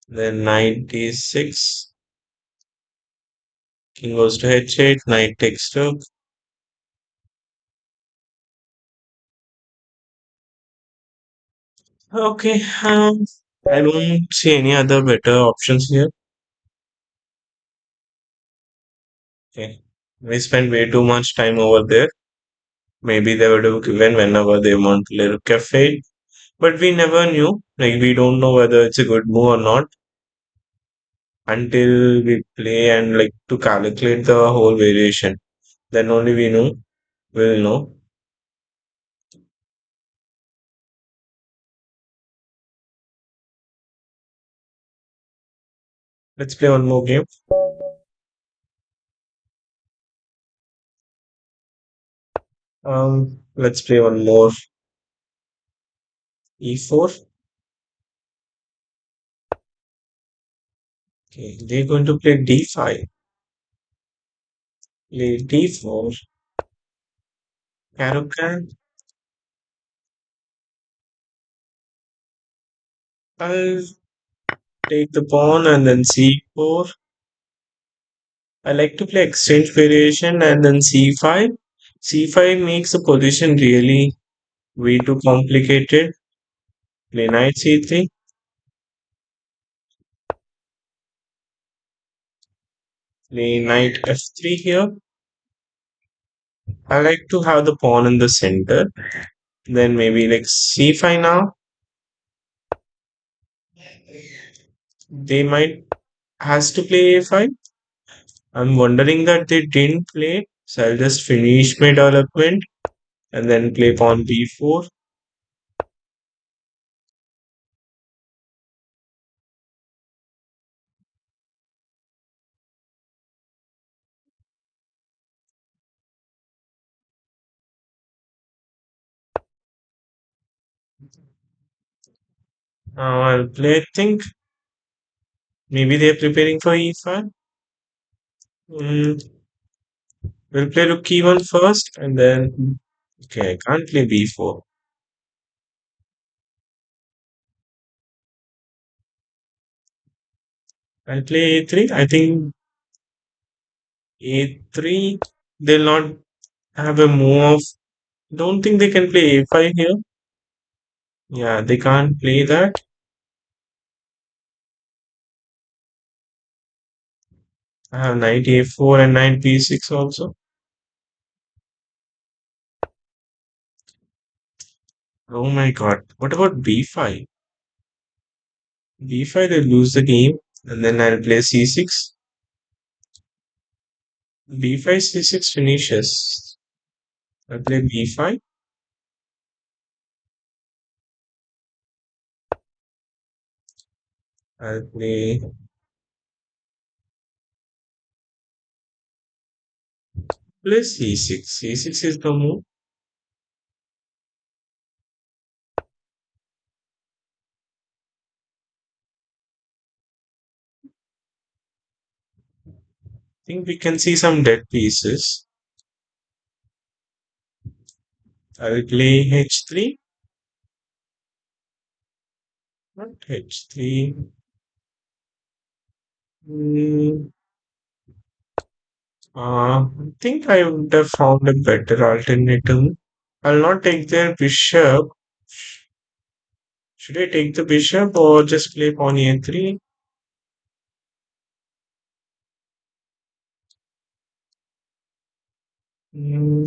then knight d6, king goes to h8, knight takes rook. Okay, I don't see any other better options here. Okay, we spent way too much time over there. Maybe they would have given whenever they want to play rook f8, but we never knew. Like we don't know whether it's a good move or not until we play and like to calculate the whole variation. Then only will know. Let's play one more game. Let's play one more e4. Okay, they're going to play d5. Play d4. Carocan. I'll take the pawn and then c4. I like to play exchange variation and then c5. C5 makes the position really way too complicated. Play knight c3. Play knight f3 here. I like to have the pawn in the center. Then maybe like c5 now. They might has to play a5. I'm wondering that they didn't play. So I'll just finish my development and then play pawn b4. Now I'll play, I think maybe they're preparing for e5. Mm, we'll play rook e1 first and then. Okay, I can't play b4. I'll play a3. I think a3, they'll not have a move of. Don't think they can play a5 here. Yeah, they can't play that. I have knight a4 and knight b6 also. Oh my god. What about b5? b5, they lose the game. And then I'll play c6. b5, c6 finishes. I'll play b5. I'll play c6. c6 is the move. I think we can see some dead pieces. I'll play h3. Not h3. Hmm. I think I would have found a better alternative. I'll not take their bishop. Should I take the bishop or just play pawn a3? Hmm.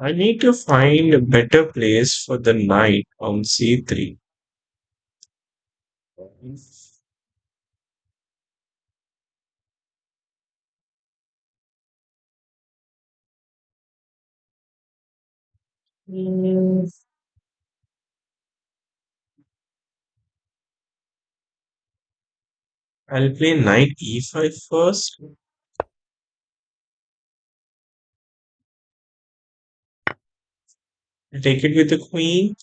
I need to find a better place for the knight on c3. Hmm. I'll play knight e5 first. I take it with the queen.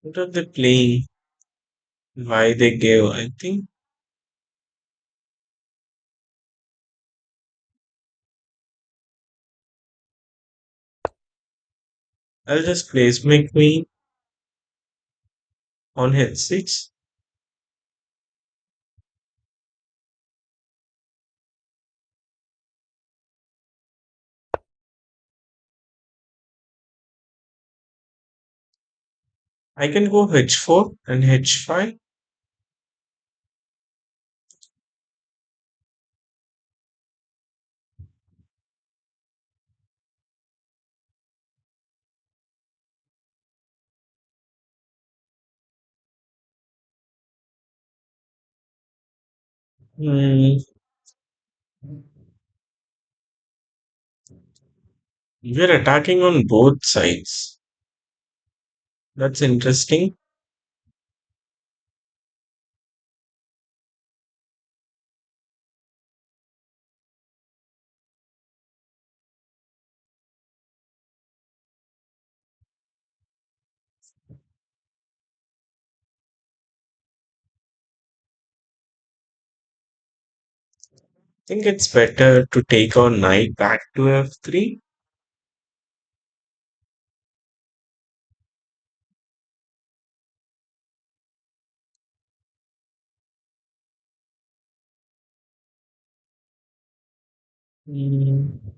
What are they playing? Why they gave? I think I'll just place my queen on h6. I can go h4 and h5. Hmm. We're attacking on both sides. That's interesting. I think it's better to take our knight back to f3. Hmm.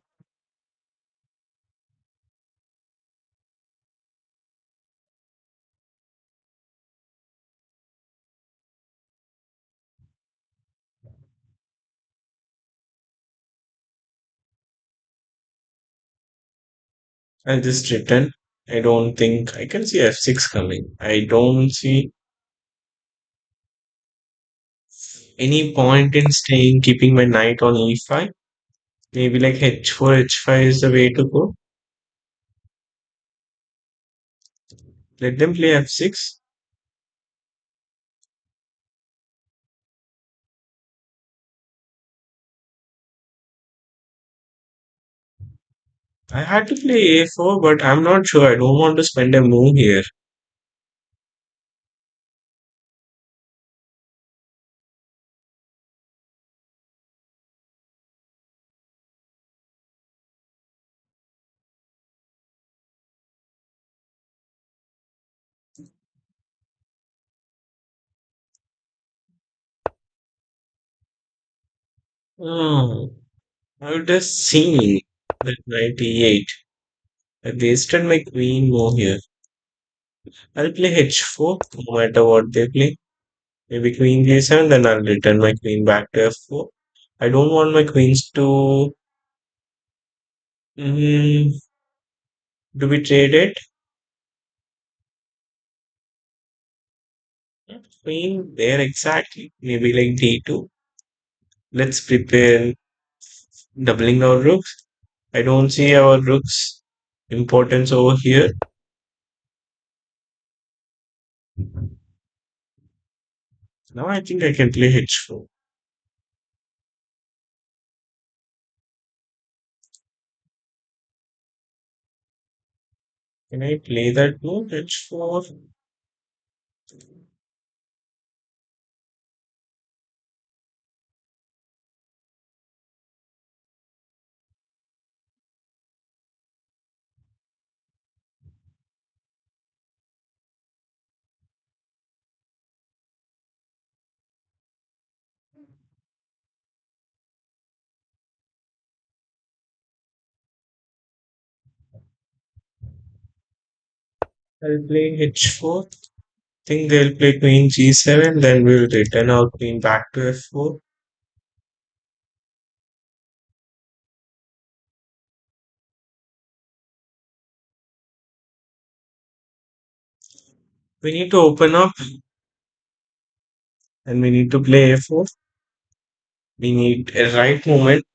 I'll just return. I don't think I can see f6 coming. I don't see any point in staying, keeping my knight on e5. Maybe like h4, h5 is the way to go. Let them play f6. I had to play a4, but I'm not sure. I don't want to spend a move here. Oh, I would have seen that knight e8. I wasted my queen move here. I'll play h4 no matter what they play. Maybe queen g7, then I'll return my queen back to f4. I don't want my queens mm, to be traded. Queen there exactly. Maybe like d2. Let's prepare doubling our rooks. I don't see our rooks importance over here. Now I think I can play h4. Can I play that move? H4. I'll play h4. Think they'll play queen g7, then we'll return our queen back to f4. We need to open up and we need to play a4. We need a right movement.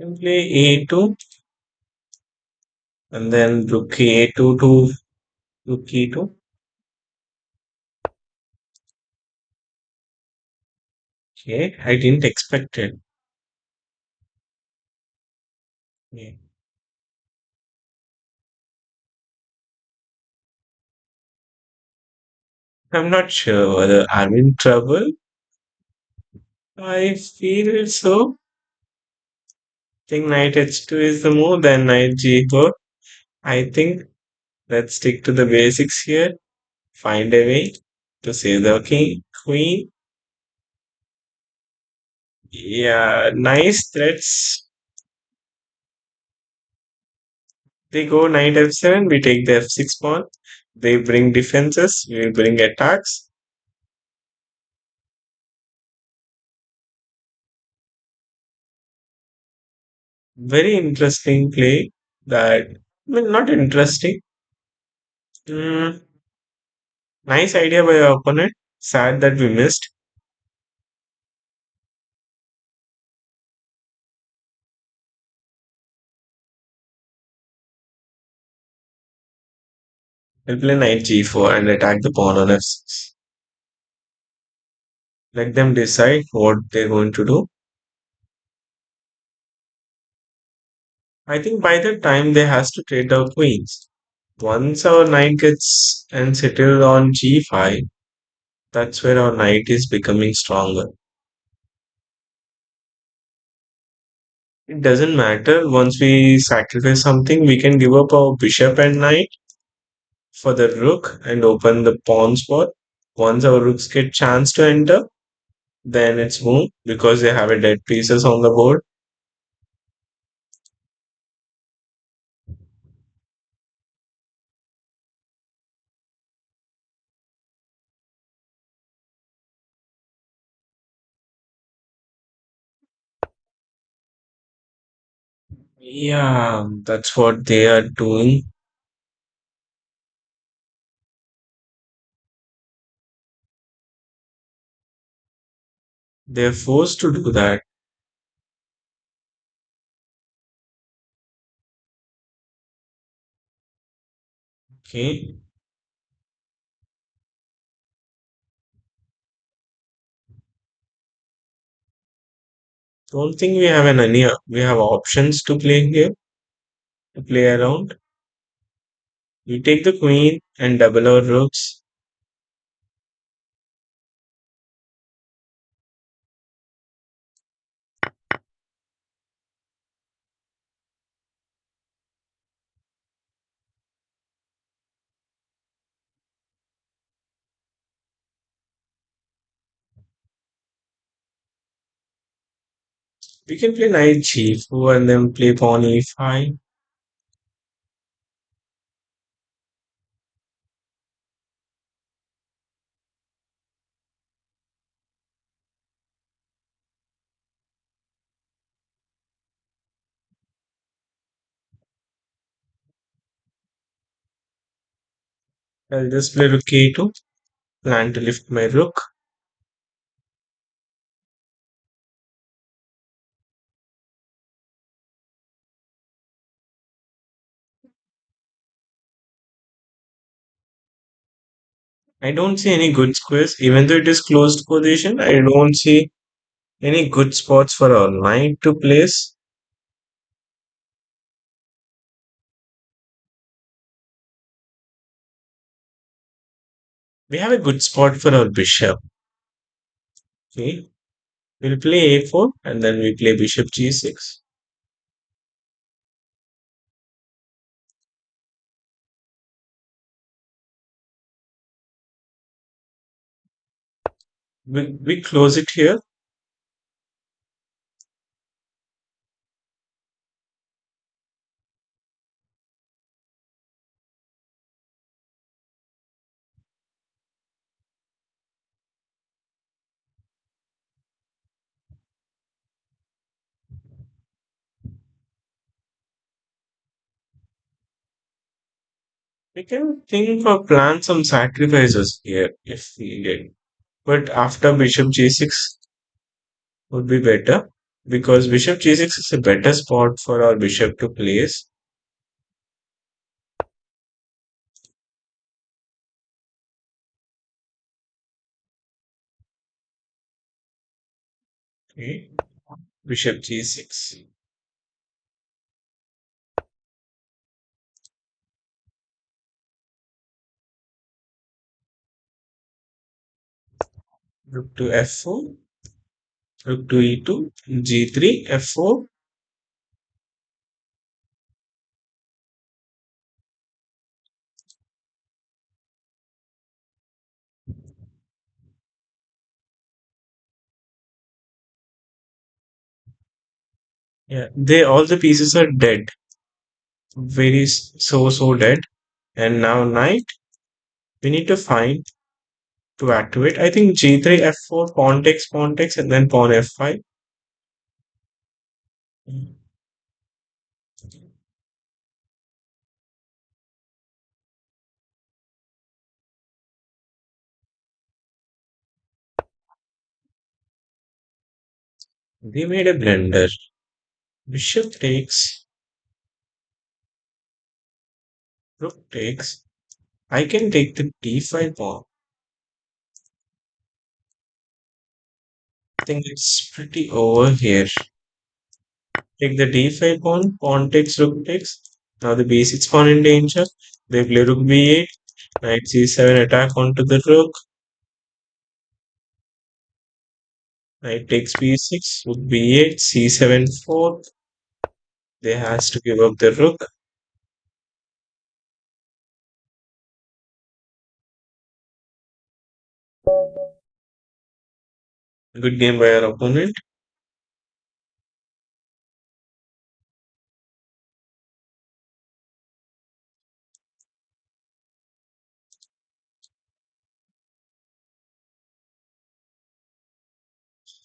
And play a2 and then rook a2 to rook e2. Okay, I didn't expect it. Yeah. I'm not sure whether I'm in trouble. I feel so. Think knight h2 is the move, then knight g4. I think let's stick to the basics here. Find a way to save the king, queen. Yeah, nice threats. They go knight f7, we take the f6 pawn. They bring defenses, we bring attacks. Very interesting play that, I mean, not interesting. Mm, nice idea by our opponent. Sad that we missed. We'll play knight g4 and attack the pawn on f6. Let them decide what they're going to do. I think by the time they has to trade our queens. Once our knight gets and settled on g5, that's where our knight is becoming stronger. It doesn't matter. Once we sacrifice something, we can give up our bishop and knight for the rook and open the pawn spot. Once our rooks get chance to enter, then it's boom because they have a dead pieces on the board. Yeah, that's what they are doing. They're forced to do that. Okay. Don't think we have an any we have options to play here, to play around. We take the queen and double our rooks. We can play knight g4 and then play pawn e5. I'll just play rook a2, plan to lift my rook. I don't see any good squares, even though it is closed position. I don't see any good spots for our knight to place. We have a good spot for our bishop. Okay, we'll play a4 and then we play bishop g6. We close it here. We can think or plan some sacrifices here if needed. But after bishop g6 would be better because bishop g6 is a better spot for our bishop to place. Okay, bishop g6. Rook to f4, rook to e2, g3, f4. Yeah, they all the pieces are dead, very so dead. And now knight, we need to find to activate. I think g3, f4, pawn takes, and then pawn f5. They made a blunder. Bishop takes, rook takes. I can take the d5 pawn. I think it's pretty over here. Take the d5 pawn, pawn takes, rook takes. Now the b6 pawn in danger. They play rook b8, knight c7 attack onto the rook. Knight takes b6, rook b8, c7 4. They has to give up the rook. Good game by our opponent.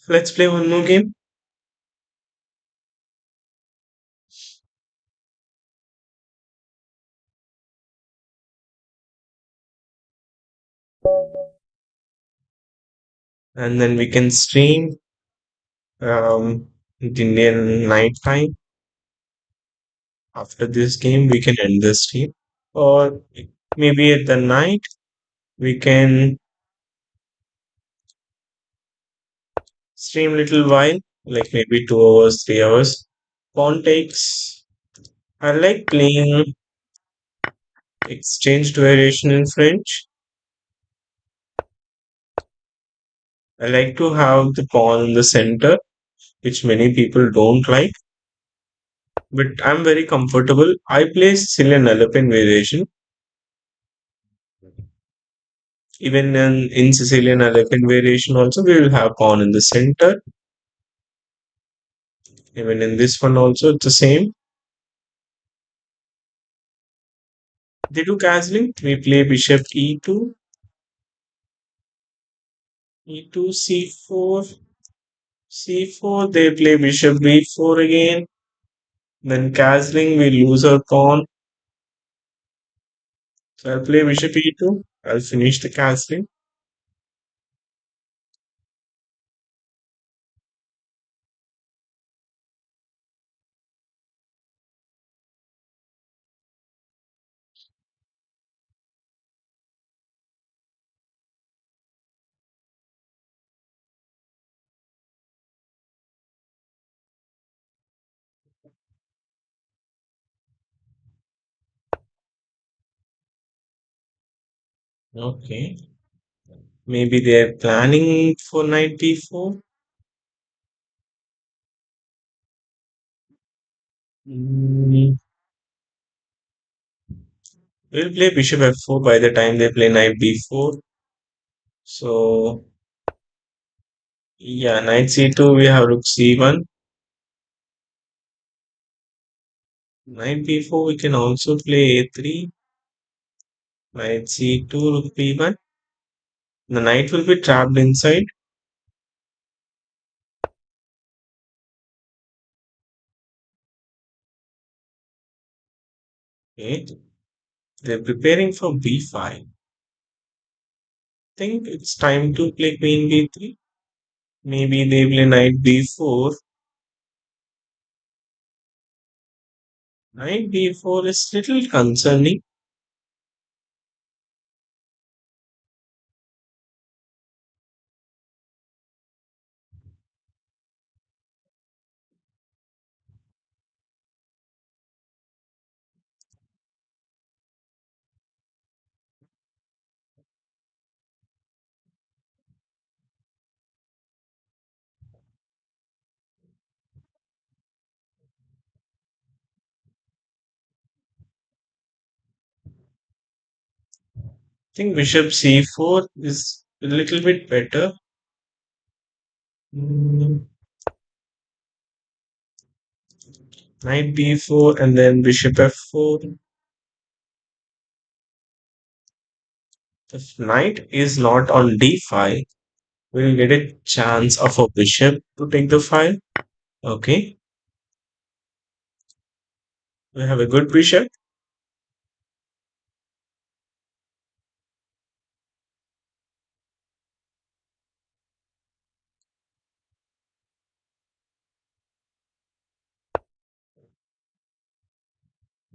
Let's play one more game. And then we can stream the Indian night time. After this game, we can end the stream. Or maybe at the night, we can stream little while, like maybe 2 hours, 3 hours. Pawn takes. I like playing exchange variation in French. I like to have the pawn in the center, which many people don't like, but I'm very comfortable. I play Sicilian Alpine variation. Even in Sicilian Alpine variation, also we will have pawn in the center. Even in this one, also it's the same. They do castling. We play bishop e2, e2, c4, c4. They play bishop b4 again. Then castling, we lose our pawn. So I'll play bishop e2. I'll finish the castling. Okay. Maybe they're planning for knight b4. Mm, we'll play bishop f4 by the time they play knight b4. So yeah, knight c2, we have rook c1. Knight b4, we can also play a3. Knight c2, rook b1. The knight will be trapped inside. Okay. They're preparing for b5. Think it's time to play queen b3. Maybe they play knight b4. Knight b4 is little concerning. Think bishop c4 is a little bit better. Mm, Knight b4 and then bishop f4. If knight is not on d5, we'll get a chance of a bishop to take the file. Okay, we have a good bishop.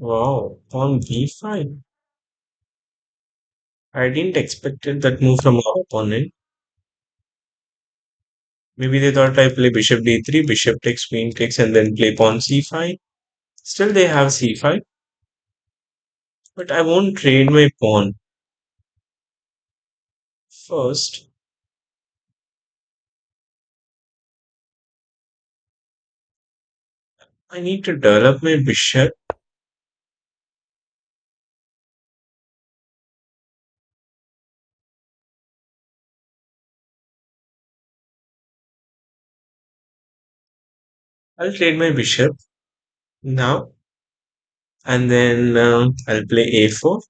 Wow, on b5. I didn't expect that move from our opponent. Maybe they thought I play bishop d3, bishop takes, queen takes, and then play pawn c5. Still, they have c5, but I won't trade my pawn. First, I need to develop my bishop. I'll trade my bishop now, and then I'll play a4.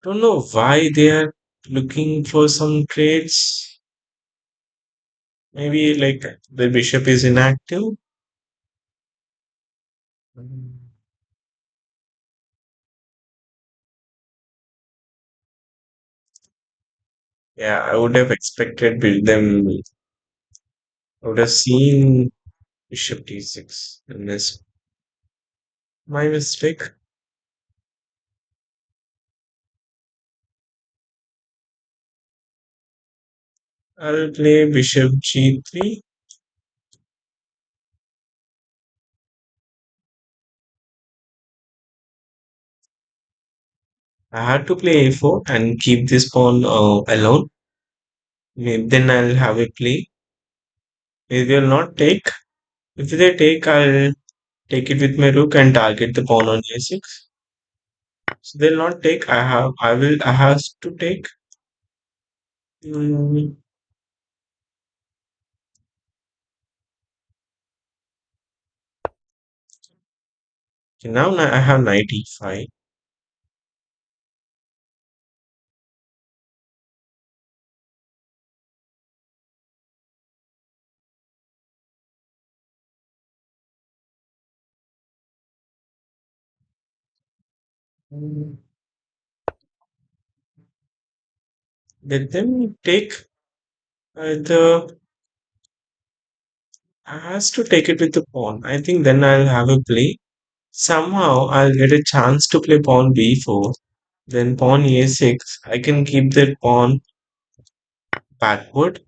Don't know why they are looking for some trades. Maybe like the bishop is inactive. Mm. Yeah, I would have expected them. I would have seen bishop d6. And this my mistake. I'll play bishop g3. I had to play a4 and keep this pawn alone. Then I'll have a play. They will not take. If they take, I'll take it with my rook and target the pawn on a6. So they'll not take. I have to take. Mm, okay, now I have knight e5. Mm, let them take the. I has to take it with the pawn. I think then I'll have a play. Somehow I'll get a chance to play pawn b4. Then pawn a6. I can keep that pawn backward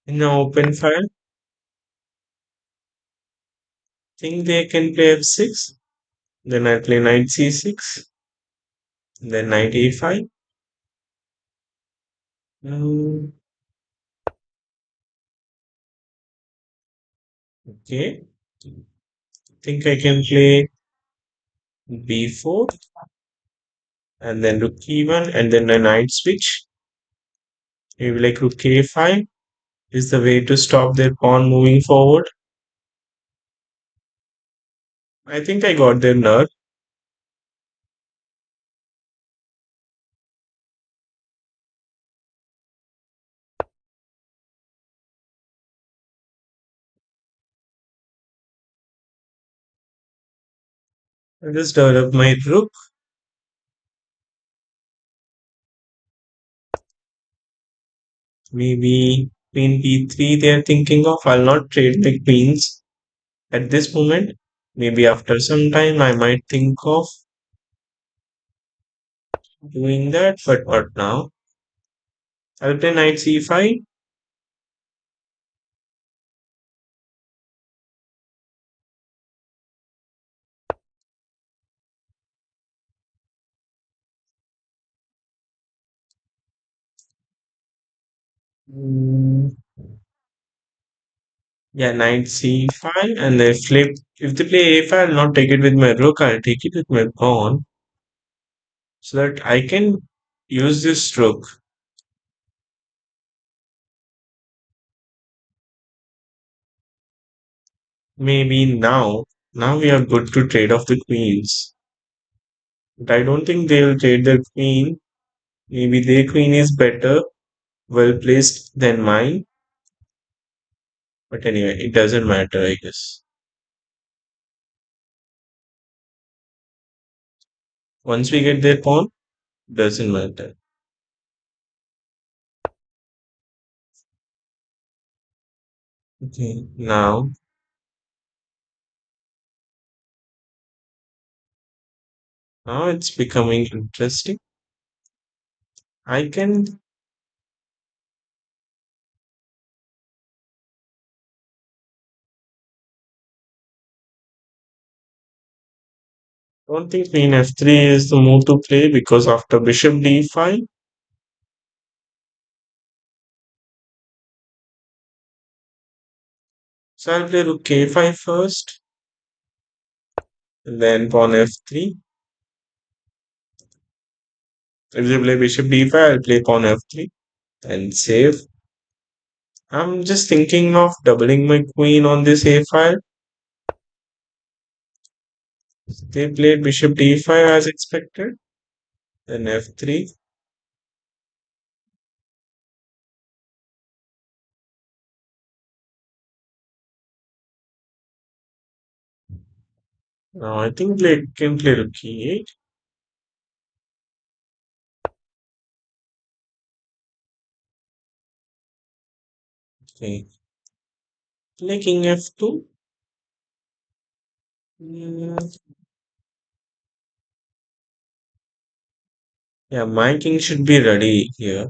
in an open file. Think they can play f6. Then I play knight c6. Then knight a5. Mm, okay. Think I can play b4 and then rook e1 and then a knight switch. Maybe like rook a5 is the way to stop their pawn moving forward. I think I got their nerve. I just developed my rook. Maybe queen b3 they are thinking of. I'll not trade my queens at this moment. Maybe after some time I might think of doing that, but not now. I'll play knight c5. Mm, yeah, knight c5 and they flip. If they play a5, I'll not take it with my rook, I'll take it with my pawn so that I can use this rook. Maybe now we are good to trade off the queens. But I don't think they'll trade their queen. Maybe their queen is better, well placed than mine. But anyway, it doesn't matter, I guess. Once we get their pawn, doesn't matter. Okay, now it's becoming interesting. I can Don't think queen f3 is the move to play because after bishop d5, so I'll play rook k5 first, and then pawn f3. If they play bishop d5, I'll play pawn f3 and save. I'm just thinking of doubling my queen on this a file. They played bishop d5 as expected, then f3. Now I think they can play rook e8. Okay. Play king f2. Mm, yeah, my king should be ready here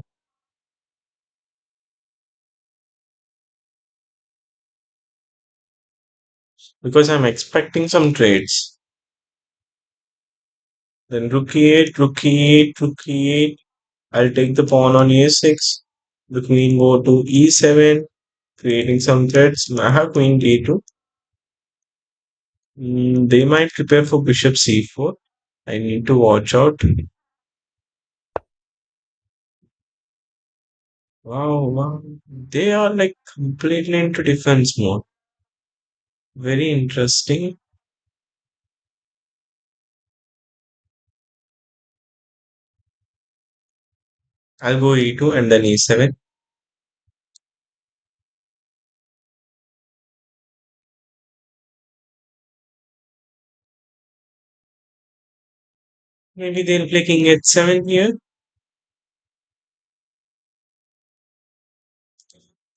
because I'm expecting some trades. Then rook e8, rook e8, rook e8. I'll take the pawn on a6. The queen go to e7, creating some threats. I have queen d2. They might prepare for bishop c4. I need to watch out. Wow, wow. They are like completely into defense mode. Very interesting. I'll go e2 and then e7. Maybe they'll play king h7 here.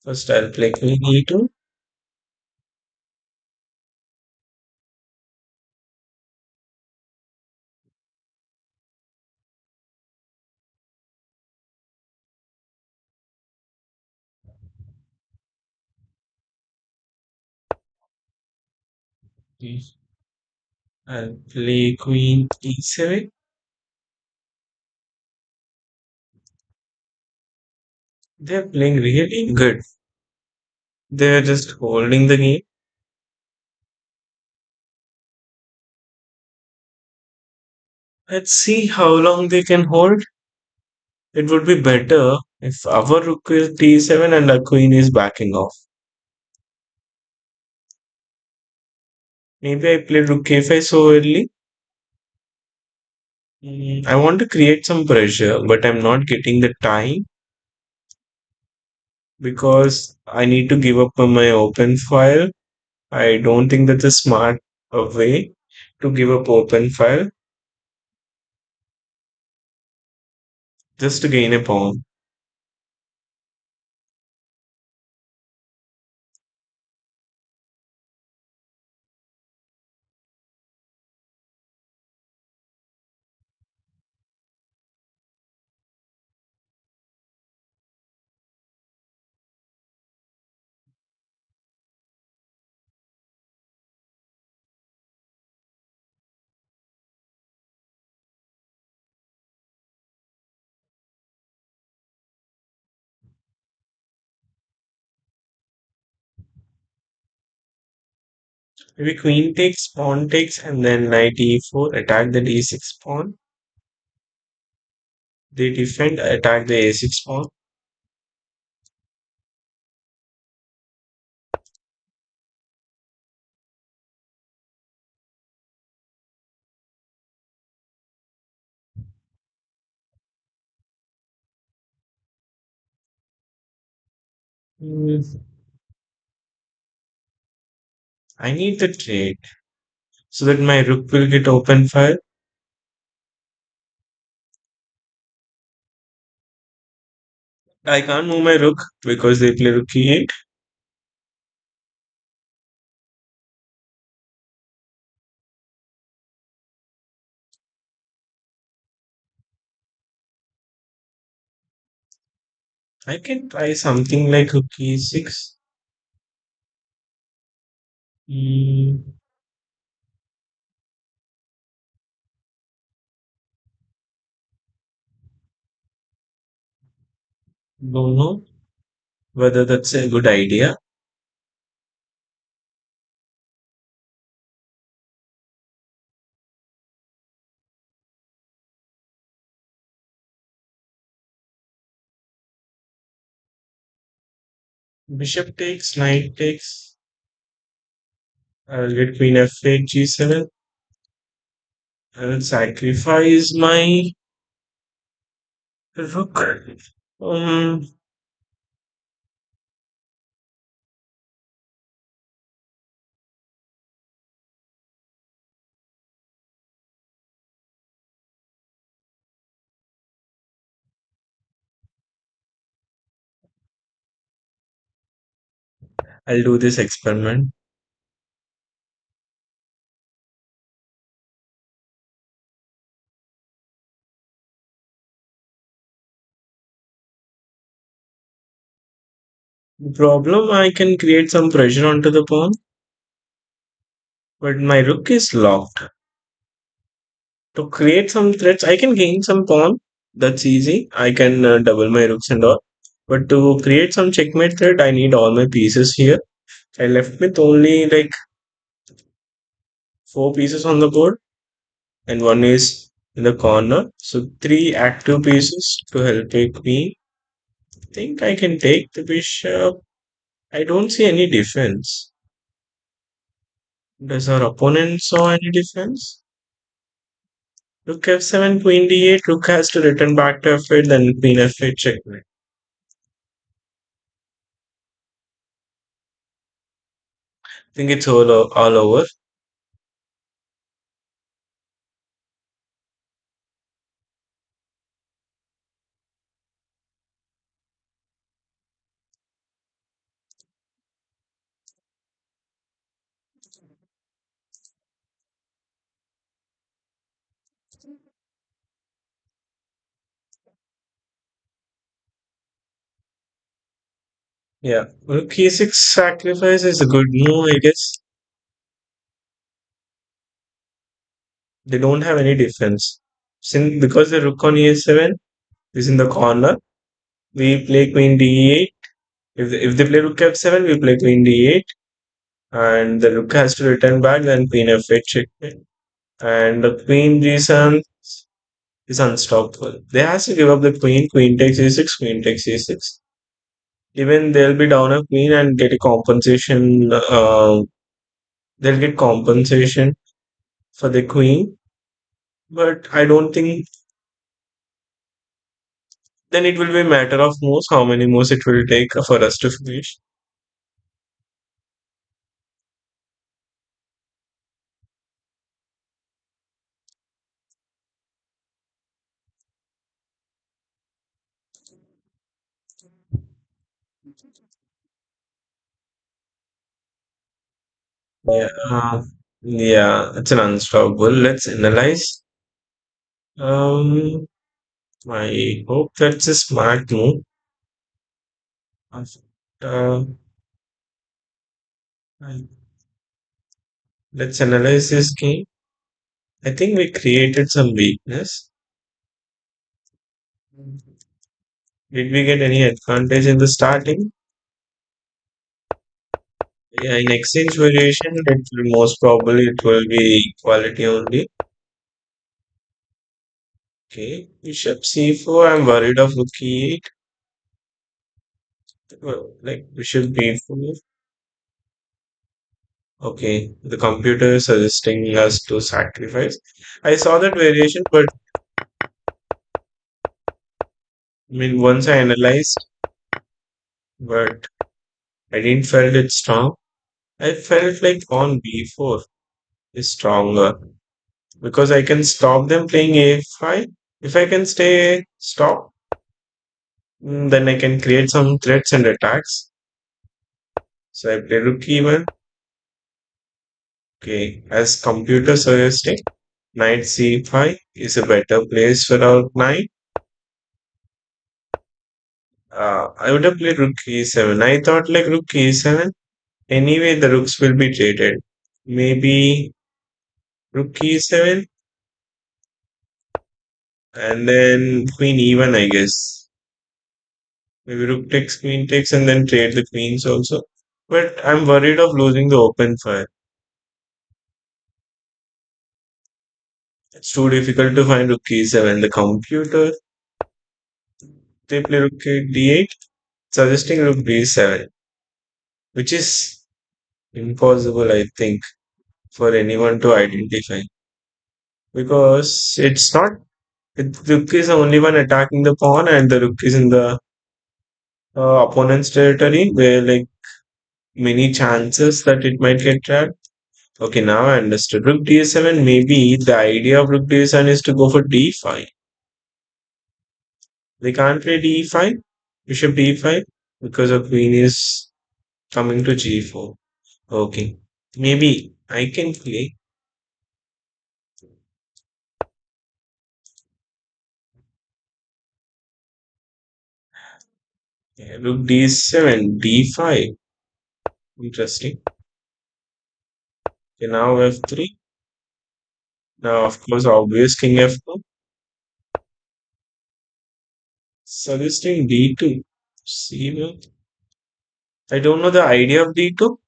First, I'll play queen e2. I'll play queen e7. They're playing really good. They're just holding the game. Let's see how long they can hold. It would be better if our rook is d7 and our queen is backing off. Maybe I played rook k5 so early. I want to create some pressure, but I'm not getting the time because I need to give up on my open file. I don't think that's a smart way to give up open file just to gain a pawn. Maybe queen takes, pawn takes, and then knight e4, attack the d6 pawn. They defend, attack the a6 pawn. Hmm, I need the trade so that my rook will get open file. I can't move my rook because they play rook e8. I can try something like rook e6. Hmm, Don't know whether that's a good idea. Bishop takes, knight takes. I'll get queen f8, g7. I will sacrifice my rook. Um, I'll do this experiment. Problem, I can create some pressure onto the pawn, but my rook is locked. To create some threats, I can gain some pawn. That's easy. I can double my rooks and all. But to create some checkmate threat, I need all my pieces here. I left with only like four pieces on the board, and one is in the corner. So three active pieces to help a queen. I think I can take the bishop. I don't see any defense. Does our opponent saw any defense? Rook f7, queen d8. Rook has to return back to f8, then queen f8 checkmate. I think it's all over. Yeah, rook e6 sacrifice is a good move, I guess. They don't have any defense. Since because the rook on e7 is in the corner, we play queen d8. If they play rook f7, we play queen d8, and the rook has to return back. Then queen f8 checkmate, and the queen g7 is unstoppable. They has to give up the queen. Queen takes e6. Queen takes e6. Even they'll be down a queen and get a compensation. They'll get compensation for the queen, but I don't think then it will be a matter of moves, how many moves it will take for us to finish. Yeah, yeah, it's an unstoppable. Let's analyze. Um, I hope that's a smart move. Uh, I- let's analyze this game. I think we created some weakness. Did we get any advantage in the starting? Yeah, in exchange variation, it will most probably it will be equality only. Okay, bishop c4. I'm worried of rook e8. Well, like bishop b4. Okay, the computer is suggesting us to sacrifice. I saw that variation, but I mean once I analyzed, but I didn't felt it strong. I felt like on b4 is stronger because I can stop them playing a5. If I can stay stop, then I can create some threats and attacks. So I play rook e1. Okay, as computer suggesting, knight c5 is a better place for our knight. I would have played rook e7. I thought like rook e7. Anyway, the rooks will be traded. Maybe rook e7 and then queen e1, I guess. Maybe rook takes, queen takes, and then trade the queens also. But I'm worried of losing the open file. It's too difficult to find rook e7. The computer, they play rook d8, suggesting rook d7, which is impossible, I think, for anyone to identify. Because it's not, rook is the only one attacking the pawn, and the rook is in the opponent's territory, where like many chances that it might get trapped. Okay, now I understood. Rook d7, maybe the idea of rook d7 is to go for d5. They can't play d5, bishop d5, because a queen is coming to g4. Okay, maybe I can play rook d7, d5. Interesting. Okay, now f3. Now, of course, obvious king f2. Suggesting d2. See, I don't know the idea of d2.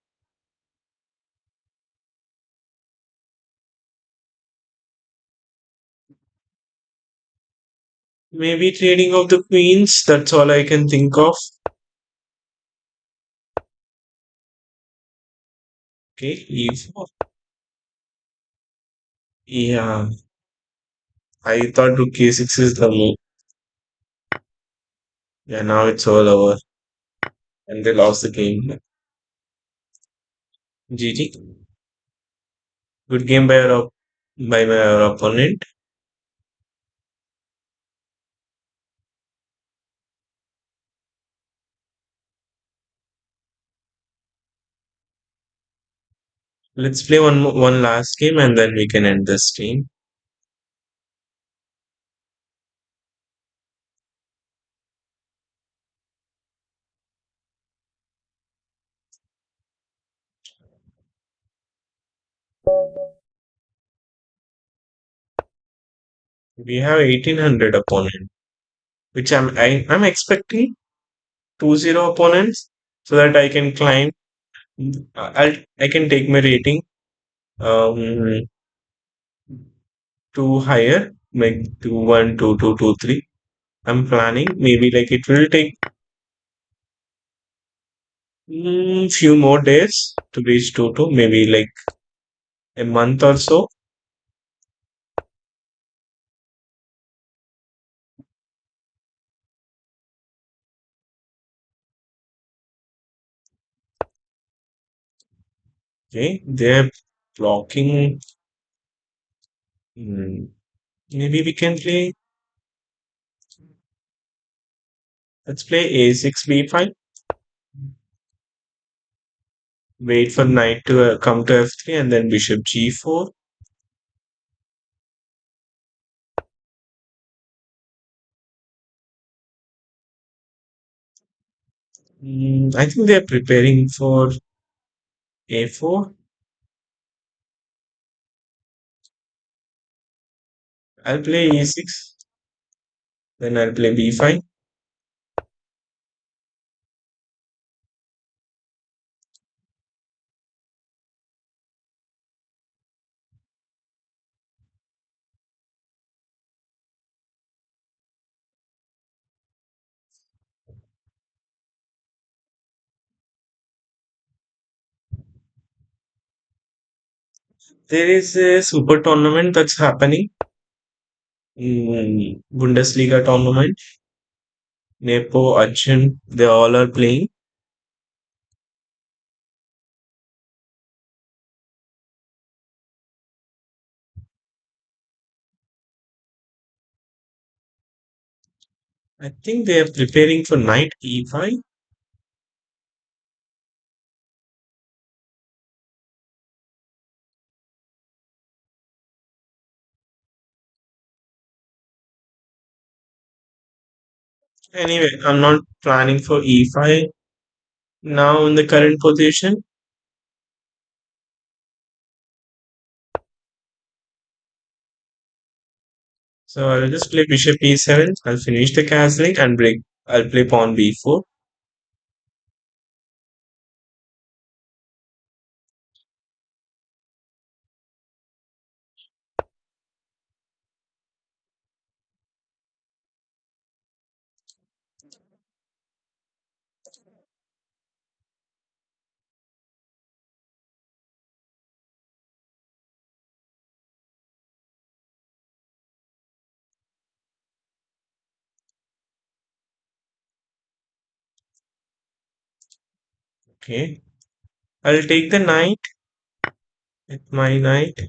Maybe trading of the queens. That's all I can think of. Okay, e4. Yeah, I thought rook a6 is the move. Yeah, now it's all over. And they lost the game. GG. Good game by by my opponent. Let's play one last game and then we can end this stream. We have 1800 opponent, which I'm expecting 2-0 opponents so that I can climb. I can take my rating um to higher, like 2-1, 2-2, 2-3. I'm planning maybe like it will take few more days to reach 2-2, maybe like a month or so. Okay, they're blocking. mm, Maybe we can play. Let's play a6 b5. Wait for knight to come to f3 and then bishop g4. I think they're preparing for a4. I'll play e6. Then I'll play b5. There is a super tournament that's happening. Bundesliga tournament. Nepo, Arjun, they all are playing. I think they are preparing for knight e5. Anyway, I'm not planning for e5 now in the current position. So I'll just play bishop e7. I'll finish the castling and break I'll play pawn b4. Okay. I'll take the knight with my knight,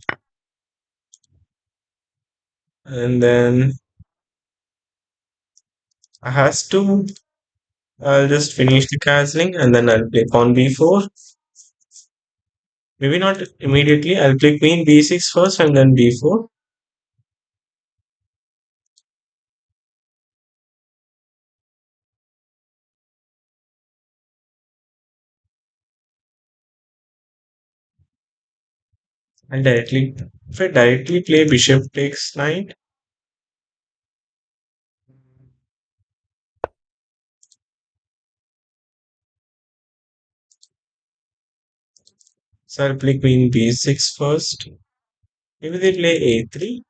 and then I has to. I'll just finish the castling, and then I'll play pawn b4. Maybe not immediately. I'll play queen b6 first, and then b4. And directly, if I directly play bishop takes knight, so I'll play queen b6 first. Maybe they play a3.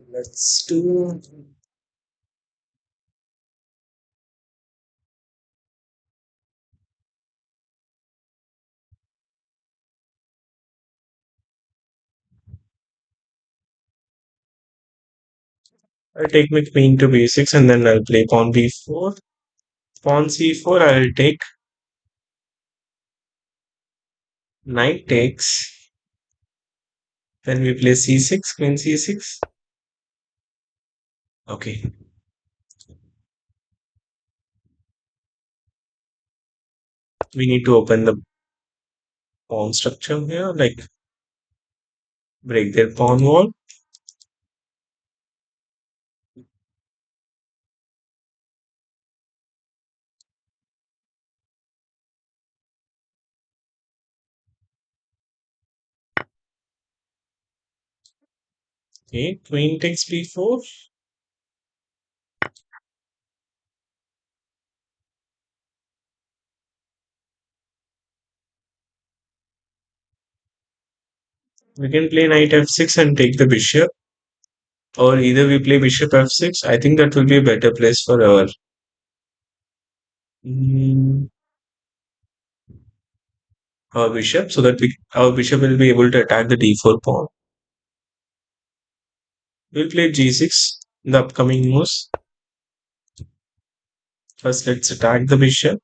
Let's do. I'll take my queen to b6, and then I'll play pawn b4. Pawn c4, I'll take knight takes. Then we play c6, queen c6. Okay. We need to open the pawn structure here, like break their pawn wall. Okay, queen takes b4. We can play knight f6 and take the bishop, or either we play bishop f6. I think that will be a better place for mm, our bishop, so that our bishop will be able to attack the d4 pawn. We'll play g6 in the upcoming moves. First, let's attack the bishop.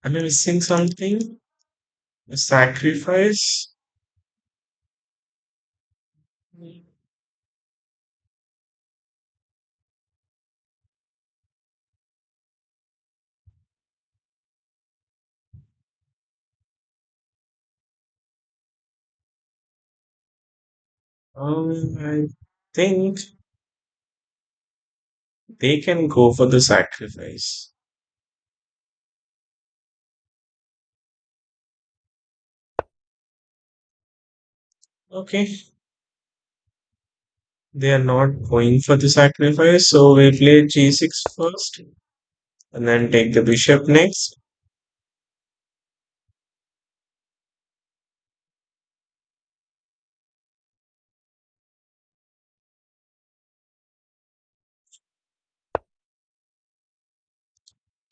Am I missing something? A sacrifice? I think they can go for the sacrifice. Okay, they are not going for the sacrifice, so we play g6 first and then take the bishop next.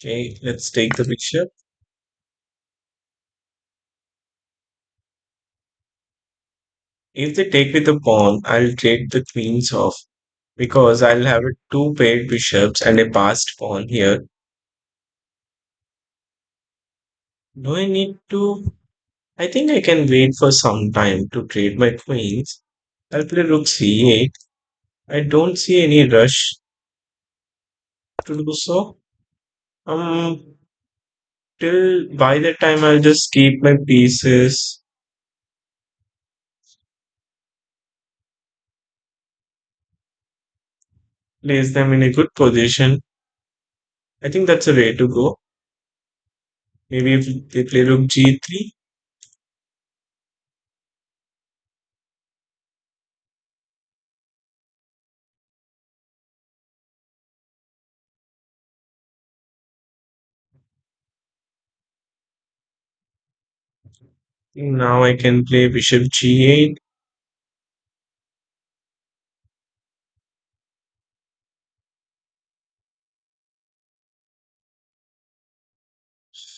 Okay, let's take the bishop. If they take with the pawn, I'll take the queens off because I'll have two paired bishops and a passed pawn here. Do I need to? I think I can wait for some time to trade my queens. I'll play rook c8. I don't see any rush to do so. Um, till by that time, I'll just keep my pieces, place them in a good position. I think that's a way to go. Maybe if they play rook g3. Now I can play bishop g8.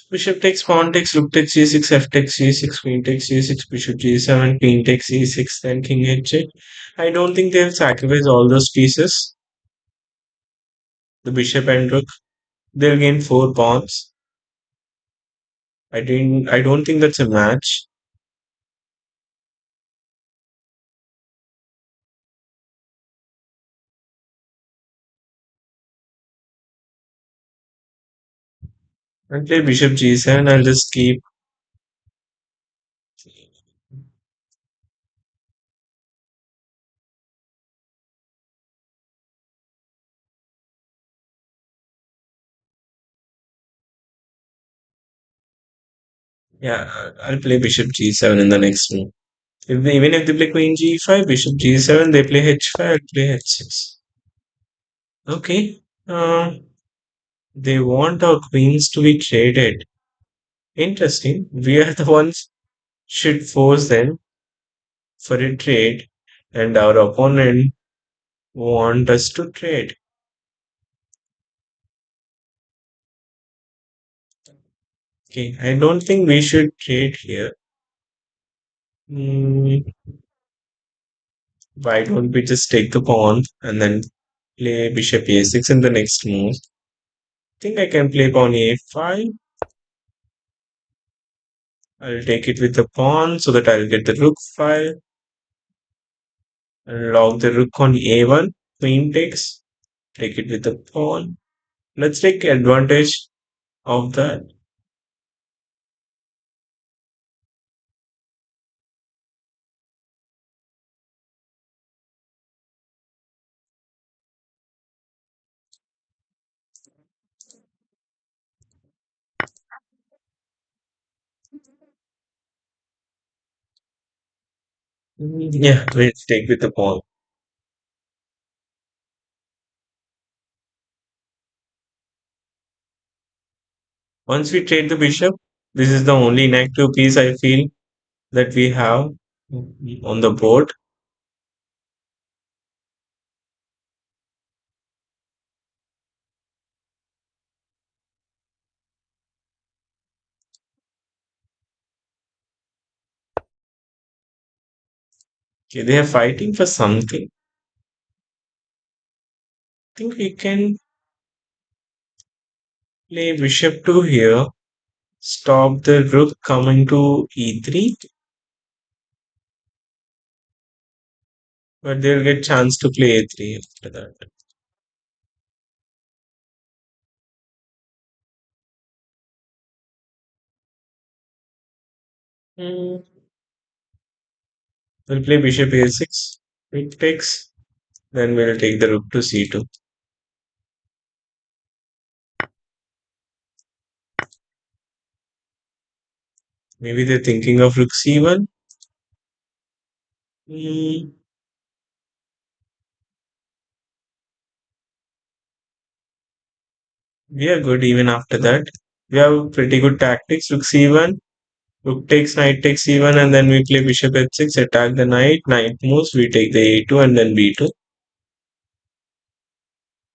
Bishop takes, pawn takes, rook takes g6, f takes g6, queen takes g6, bishop g7, queen takes e6, then king h8. I don't think they'll sacrifice all those pieces, the bishop and rook. They'll gain four pawns. I don't think that's a match. I'll play bishop g7. I'll just keep. Yeah, I'll play bishop g7 in the next move. Even if they play queen g5, bishop g7, they play h5, I'll play h6. Okay. They want our queens to be traded. Interesting. We are the ones should force them for a trade, and our opponent want us to trade. Okay, I don't think we should trade here. Hmm, why don't we just take the pawn and then play bishop a6 in the next move? I think I can play pawn a5. I'll take it with the pawn so that I'll get the rook file. I'll log the rook on a1. Queen takes. Take it with the pawn. Let's take advantage of that. Yeah, let's take with the pawn. Once we trade the bishop, this is the only inactive piece I feel that we have on the board. Okay, they are fighting for something. I think we can play bishop 2 here, stop the rook coming to e3, but they'll get chance to play a3 after that. Hmm, we'll play bishop a6. It takes, then we'll take the rook to c2. Maybe they're thinking of rook c1. Hmm, we are good even after that. We have pretty good tactics. Rook c1, rook takes, knight takes c1, and then we play bishop h6, attack the knight. Knight moves, we take the a2 and then b2.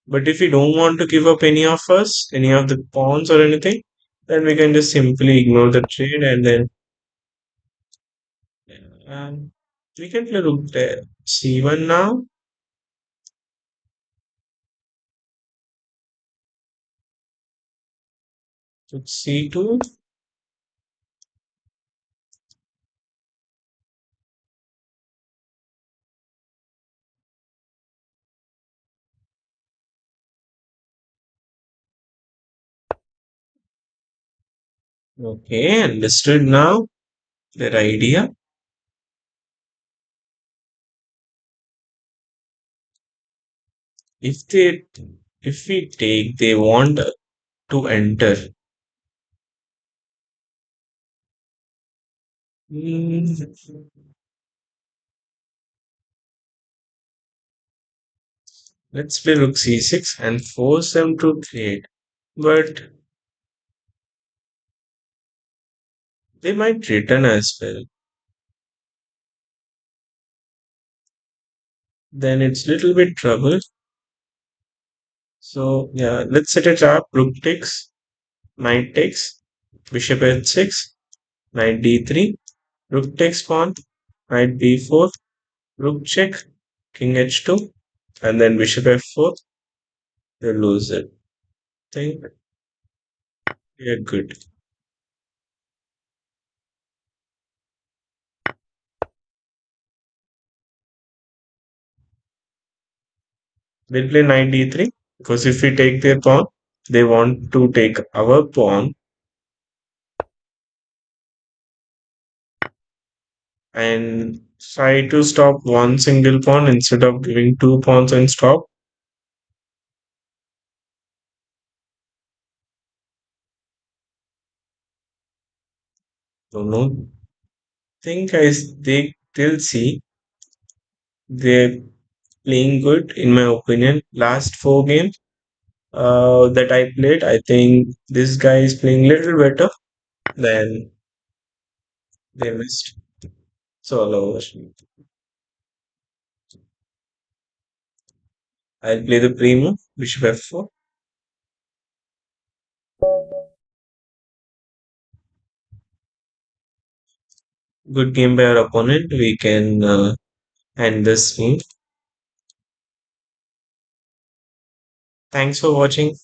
But if we don't want to give up any of us, any of the pawns or anything, then we can just simply ignore the trade and then um, we can play rook there. c1 now, rook c2. Okay, understood now their idea. If they, if we take, they want to enter. Mm, let's play rook c6 and force them to trade. But they might return as well. Then it's little bit trouble. So yeah, let's set a trap. Rook takes, knight takes, bishop h6, knight d3, rook takes pawn, knight b4, rook check, king h2, and then bishop f4. They lose it. Think we are good. They play knight d3 because if we take their pawn, they want to take our pawn and try to stop one single pawn instead of giving two pawns and stop. Don't know. Think they still see they're playing good in my opinion. Last four games that I played, I think this guy is playing little better than they missed. So all over. I'll play the primo, bishop f4. Good game by our opponent. We can end this game. Thanks for watching.